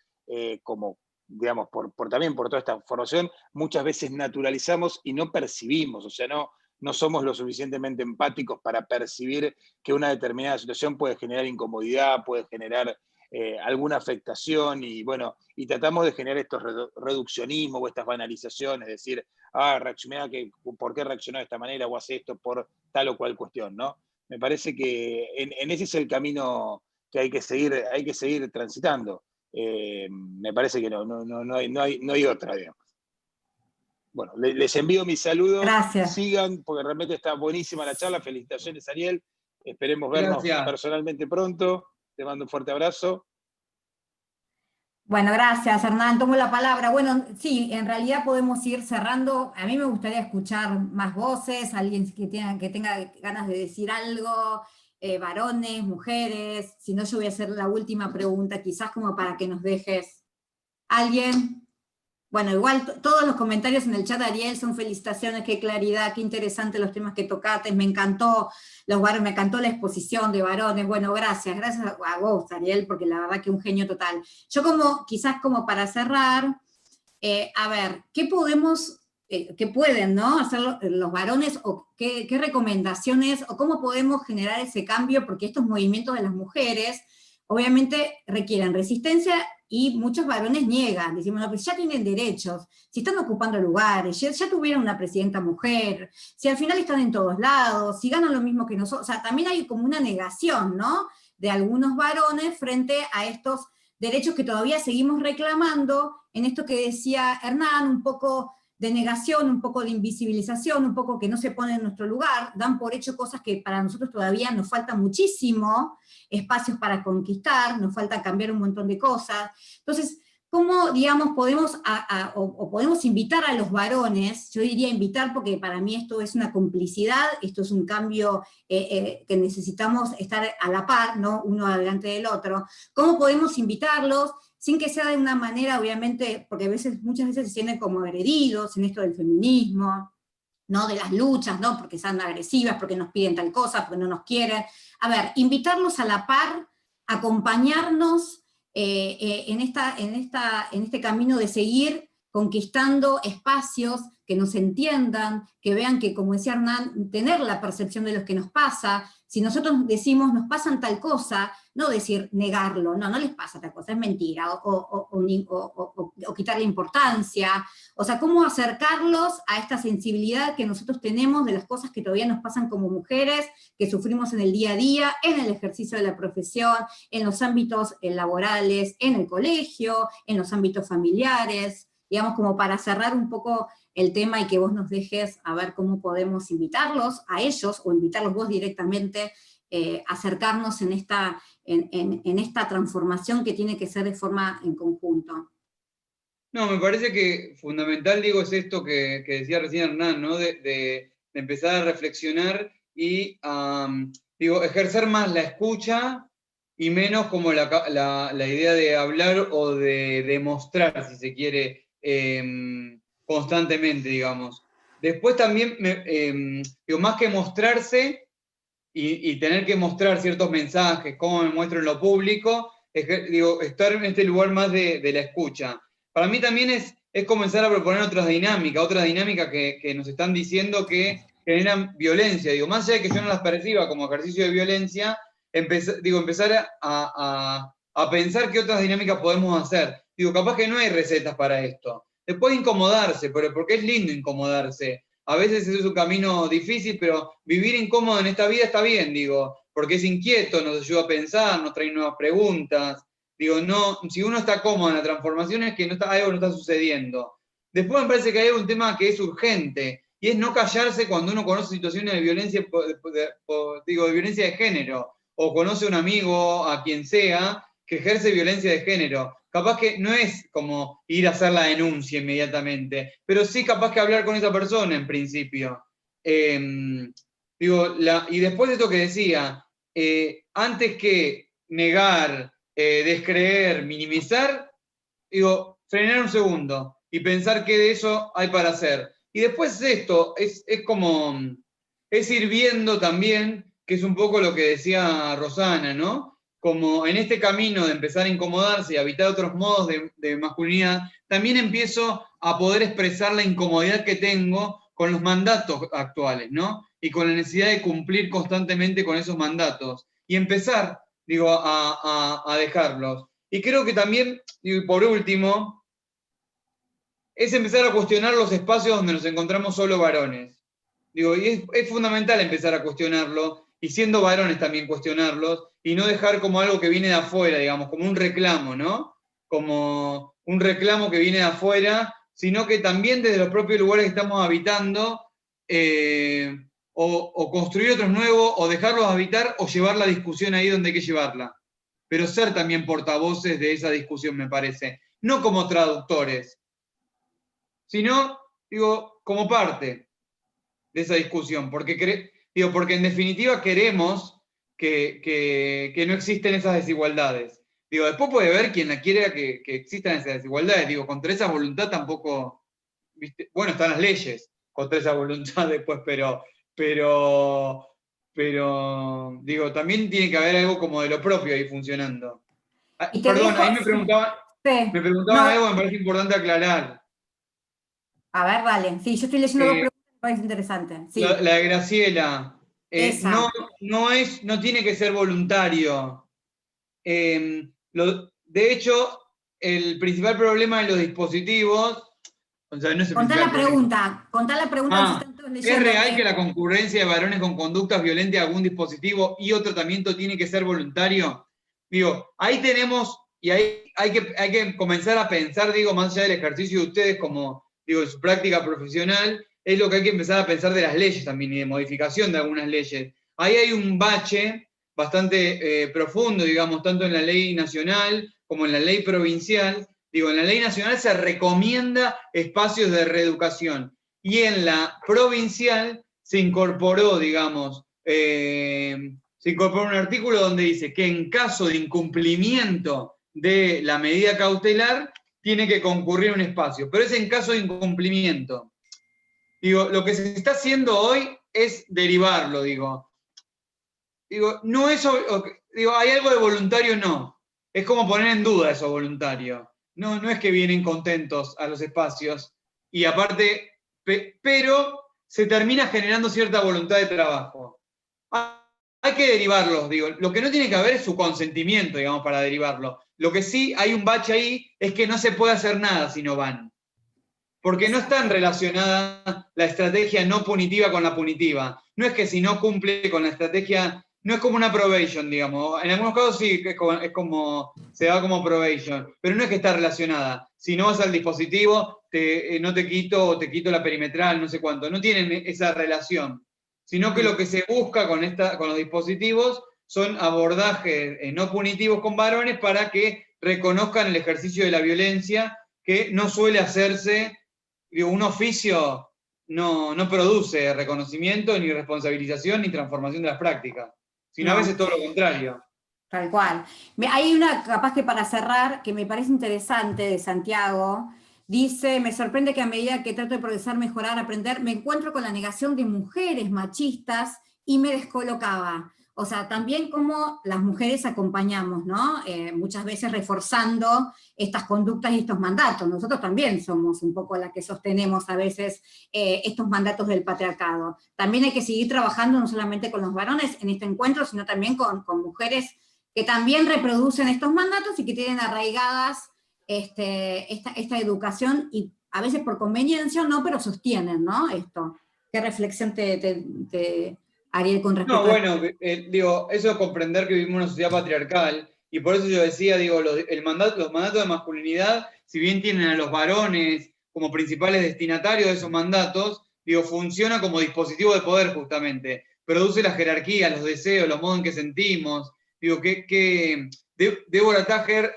como digamos, también por toda esta formación, muchas veces naturalizamos y no percibimos, o sea, no somos lo suficientemente empáticos para percibir que una determinada situación puede generar incomodidad, puede generar alguna afectación, y bueno, y tratamos de generar estos reduccionismos o estas banalizaciones, decir, ¿por qué reaccionó de esta manera o hace esto por tal o cual cuestión, ¿no? Me parece que en ese es el camino que hay que seguir transitando. Me parece que no hay otra, digamos. Bueno, les envío mis saludos. Gracias. Sigan, porque realmente está buenísima la charla. Felicitaciones, Ariel. Esperemos vernos personalmente pronto. Te mando un fuerte abrazo. Bueno, gracias, Hernán. Tomo la palabra. Bueno, sí, en realidad podemos ir cerrando. A mí me gustaría escuchar más voces, alguien que tenga ganas de decir algo, varones, mujeres. Si no, yo voy a hacer la última pregunta, quizás como para que nos dejes. ¿Alguien? Bueno, igual todos los comentarios en el chat, Ariel, son felicitaciones, qué claridad, qué interesante los temas que tocaste, me encantó me encantó la exposición de varones. Bueno, gracias a vos, Ariel, porque la verdad que un genio total. Yo quizás como para cerrar, a ver, ¿qué pueden, ¿no?, hacer los varones, o qué recomendaciones, o cómo podemos generar ese cambio? Porque estos movimientos de las mujeres obviamente requieren resistencia, y muchos varones niegan, decimos, no, pues ya tienen derechos, si están ocupando lugares, ya tuvieron una presidenta mujer, si al final están en todos lados, si ganan lo mismo que nosotros, o sea, también hay como una negación, ¿no?, de algunos varones frente a estos derechos que todavía seguimos reclamando, en esto que decía Hernán, un poco de negación, un poco de invisibilización, un poco que no se pone en nuestro lugar, dan por hecho cosas que para nosotros todavía nos falta muchísimo, espacios para conquistar, nos falta cambiar un montón de cosas. Entonces, ¿cómo, digamos, podemos invitar a los varones? Yo diría invitar, porque para mí esto es una complicidad, esto es un cambio que necesitamos estar a la par, ¿no?, uno adelante del otro. ¿Cómo podemos invitarlos? Sin que sea de una manera, obviamente, porque muchas veces se sienten como agredidos en esto del feminismo, ¿no?, de las luchas, ¿no?, porque son agresivas, porque nos piden tal cosa, porque no nos quieren. A ver, invitarlos a la par, acompañarnos en este camino de seguir conquistando espacios que nos entiendan, que vean que, como decía Hernán, tener la percepción de lo que nos pasa. Si nosotros decimos, nos pasan tal cosa, no decir negarlo, no les pasa tal cosa, es mentira, o quitarle importancia. O sea, cómo acercarlos a esta sensibilidad que nosotros tenemos de las cosas que todavía nos pasan como mujeres, que sufrimos en el día a día, en el ejercicio de la profesión, en los ámbitos laborales, en el colegio, en los ámbitos familiares, digamos, como para cerrar un poco el tema y que vos nos dejes a ver cómo podemos invitarlos a ellos, o invitarlos vos directamente, acercarnos en esta transformación que tiene que ser de forma en conjunto. No, me parece que fundamental, digo, es esto que decía recién Hernán, ¿no?, de empezar a reflexionar y, digo, ejercer más la escucha y menos como la idea de hablar o de demostrar, si se quiere, constantemente, digamos. Después también, digo, más que mostrarse y tener que mostrar ciertos mensajes, cómo me muestro en lo público, digo, estar en este lugar más de la escucha. Para mí también es comenzar a proponer otras dinámicas que nos están diciendo que generan violencia. Digo, más allá de que yo no las perciba como ejercicio de violencia, empezar a pensar qué otras dinámicas podemos hacer. Digo, capaz que no hay recetas para esto. Se puede incomodarse, pero porque es lindo incomodarse. A veces es un camino difícil, pero vivir incómodo en esta vida está bien, digo, porque es inquieto, nos ayuda a pensar, nos trae nuevas preguntas. Digo, no, si uno está cómodo en la transformación es que algo no está sucediendo. Después me parece que hay un tema que es urgente, y es no callarse cuando uno conoce situaciones de violencia, de violencia de género, o conoce a un amigo, a quien sea, que ejerce violencia de género. Capaz que no es como ir a hacer la denuncia inmediatamente, pero sí capaz que hablar con esa persona en principio. Y después de esto que decía, antes que negar, descreer, minimizar, digo, frenar un segundo y pensar qué de eso hay para hacer. Y después esto, es ir viendo también, que es un poco lo que decía Rosana, ¿no? como en este camino de empezar a incomodarse y habitar otros modos de masculinidad, también empiezo a poder expresar la incomodidad que tengo con los mandatos actuales, ¿no? Y con la necesidad de cumplir constantemente con esos mandatos. Y empezar, digo, a dejarlos. Y creo que también, digo, por último, es empezar a cuestionar los espacios donde nos encontramos solo varones. Digo, y es fundamental empezar a cuestionarlo, y siendo varones también cuestionarlos, y no dejar como algo que viene de afuera, digamos, como un reclamo, ¿no? Como un reclamo que viene de afuera, sino que también desde los propios lugares que estamos habitando, o construir otros nuevos, o dejarlos habitar, o llevar la discusión ahí donde hay que llevarla. Pero ser también portavoces de esa discusión, me parece. No como traductores, sino, digo, como parte de esa discusión, porque en definitiva queremos que no existen esas desigualdades. Digo, después puede haber quien la quiera que existan esas desigualdades. Digo, contra esa voluntad tampoco, ¿viste? Bueno, están las leyes contra esa voluntad después, pero digo, también tiene que haber algo como de lo propio ahí funcionando. Perdón, ahí me preguntaban algo que me parece importante aclarar. A ver, dale. Sí, yo estoy leyendo dos preguntas que me parece interesante. Sí. La de Graciela. No tiene que ser voluntario. De hecho, el principal problema de los dispositivos... O sea, no es contá la pregunta. ¿Es real que la concurrencia de varones con conductas violentas a algún dispositivo y o tratamiento tiene que ser voluntario? Digo, ahí tenemos, y ahí hay que comenzar a pensar, digo, más allá del ejercicio de ustedes como, digo, de su práctica profesional, es lo que hay que empezar a pensar de las leyes también y de modificación de algunas leyes. Ahí hay un bache bastante profundo, digamos, tanto en la ley nacional como en la ley provincial. Digo, en la ley nacional se recomienda espacios de reeducación y en la provincial se incorporó, digamos, un artículo donde dice que en caso de incumplimiento de la medida cautelar tiene que concurrir un espacio, pero es en caso de incumplimiento. Digo, lo que se está haciendo hoy es derivarlo, digo, no es, hay algo de voluntario, no. Es como poner en duda eso voluntario. No es que vienen contentos a los espacios, y aparte, pero se termina generando cierta voluntad de trabajo. Hay que derivarlos, digo. Lo que no tiene que haber es su consentimiento, digamos, para derivarlo. Lo que sí hay un bache ahí es que no se puede hacer nada si no van. Porque no están relacionada la estrategia no punitiva con la punitiva. No es que si no cumple con la estrategia, no es como una probation, digamos. En algunos casos sí, es como se da como probation, pero no es que está relacionada. Si no vas al dispositivo, no te quito o te quito la perimetral, no sé cuánto. No tienen esa relación. Sino que lo que se busca con los dispositivos son abordajes no punitivos con varones para que reconozcan el ejercicio de la violencia, que no suele hacerse. Un oficio no produce reconocimiento, ni responsabilización, ni transformación de las prácticas, sino a veces todo lo contrario. Tal cual. Hay una, capaz que para cerrar, que me parece interesante, de Santiago. Dice, me sorprende que a medida que trato de progresar, mejorar, aprender, me encuentro con la negación de mujeres machistas y me descolocaba. O sea, también como las mujeres acompañamos, ¿no? Muchas veces reforzando estas conductas y estos mandatos. Nosotros también somos un poco las que sostenemos a veces estos mandatos del patriarcado. También hay que seguir trabajando no solamente con los varones en este encuentro, sino también con mujeres que también reproducen estos mandatos y que tienen arraigadas esta educación, y a veces por conveniencia no, pero sostienen, ¿no? Esto. ¿Qué reflexión te Ariel, con respecto a... No, bueno, digo, eso es comprender que vivimos en una sociedad patriarcal, y por eso yo decía, digo, los mandatos de masculinidad, si bien tienen a los varones como principales destinatarios de esos mandatos, digo, funciona como dispositivo de poder justamente, produce la jerarquía, los deseos, los modos en que sentimos. Digo, Deborah Tager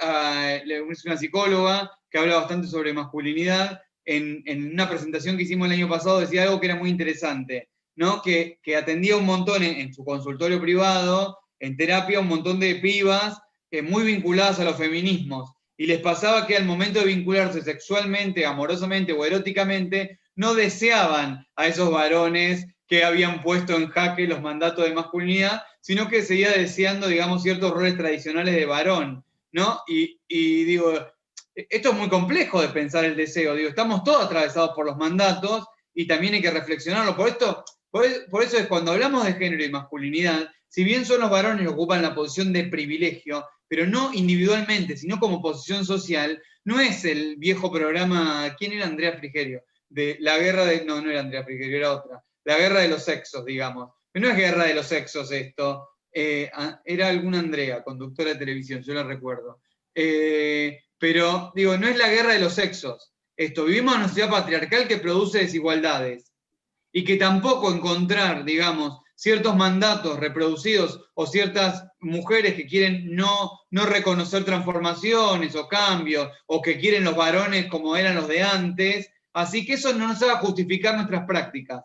es una psicóloga que habla bastante sobre masculinidad. En una presentación que hicimos el año pasado decía algo que era muy interesante, ¿no? Que atendía un montón en su consultorio privado, en terapia, un montón de pibas muy vinculadas a los feminismos, y les pasaba que al momento de vincularse sexualmente, amorosamente o eróticamente, no deseaban a esos varones que habían puesto en jaque los mandatos de masculinidad, sino que seguía deseando, digamos, ciertos roles tradicionales de varón, ¿no? Y digo, esto es muy complejo de pensar el deseo, digo, estamos todos atravesados por los mandatos y también hay que reflexionarlo. Por eso es cuando hablamos de género y masculinidad, si bien son los varones que ocupan la posición de privilegio, pero no individualmente, sino como posición social, no es el viejo programa, ¿quién era Andrea Frigerio? De la guerra de, no era Andrea Frigerio, era otra, la guerra de los sexos, digamos. Pero no es guerra de los sexos esto, era alguna Andrea, conductora de televisión, yo la recuerdo. Pero, digo, no es la guerra de los sexos. Esto, vivimos en una sociedad patriarcal que produce desigualdades y que tampoco encontrar, digamos, ciertos mandatos reproducidos o ciertas mujeres que quieren no reconocer transformaciones o cambios, o que quieren los varones como eran los de antes, así que eso no nos haga justificar nuestras prácticas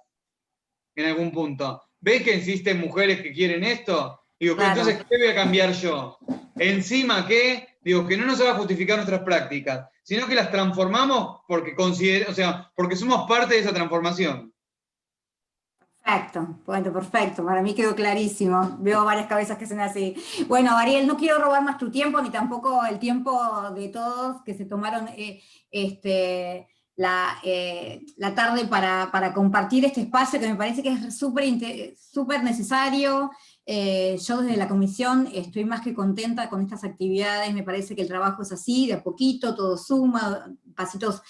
en algún punto. ¿Ves que existen mujeres que quieren esto? Digo, claro. Entonces, ¿qué voy a cambiar yo? Encima que, digo, que no nos haga justificar nuestras prácticas, sino que las transformamos porque porque somos parte de esa transformación. Perfecto, bueno, perfecto, para mí quedó clarísimo, veo varias cabezas que son así. Bueno, Ariel, no quiero robar más tu tiempo, ni tampoco el tiempo de todos que se tomaron la tarde para compartir este espacio, que me parece que es súper necesario. Yo desde la comisión estoy más que contenta con estas actividades, me parece que el trabajo es así, de a poquito, todo suma, pasitos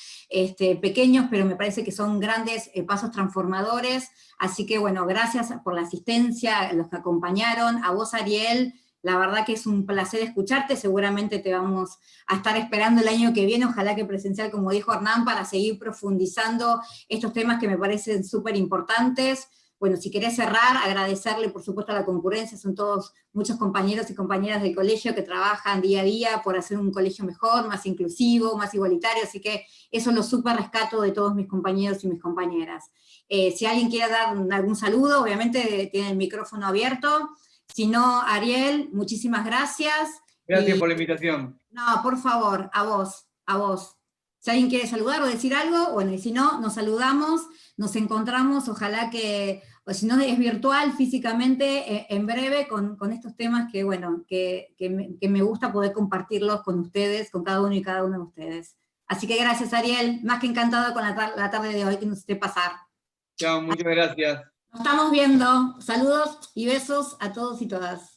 pequeños, pero me parece que son grandes pasos transformadores. Así que bueno, gracias por la asistencia, a los que acompañaron, a vos Ariel, la verdad que es un placer escucharte, seguramente te vamos a estar esperando el año que viene, ojalá que presencial, como dijo Hernán, para seguir profundizando estos temas que me parecen súper importantes. Bueno, si querés cerrar, agradecerle por supuesto a la concurrencia, son todos muchos compañeros y compañeras del colegio que trabajan día a día por hacer un colegio mejor, más inclusivo, más igualitario, así que eso lo súper rescato de todos mis compañeros y mis compañeras. Si alguien quiere dar algún saludo, obviamente tiene el micrófono abierto. Si no, Ariel, muchísimas gracias. Gracias por la invitación. No, por favor, a vos. Si alguien quiere saludar o decir algo, bueno, y si no, nos saludamos, nos encontramos, ojalá que, o si no es virtual, físicamente, en breve, con estos temas que, bueno, que me gusta poder compartirlos con ustedes, con cada uno y cada uno de ustedes. Así que gracias, Ariel, más que encantada con la tarde de hoy que nos esté pasar. Chao, muchas gracias. Nos estamos viendo. Saludos y besos a todos y todas.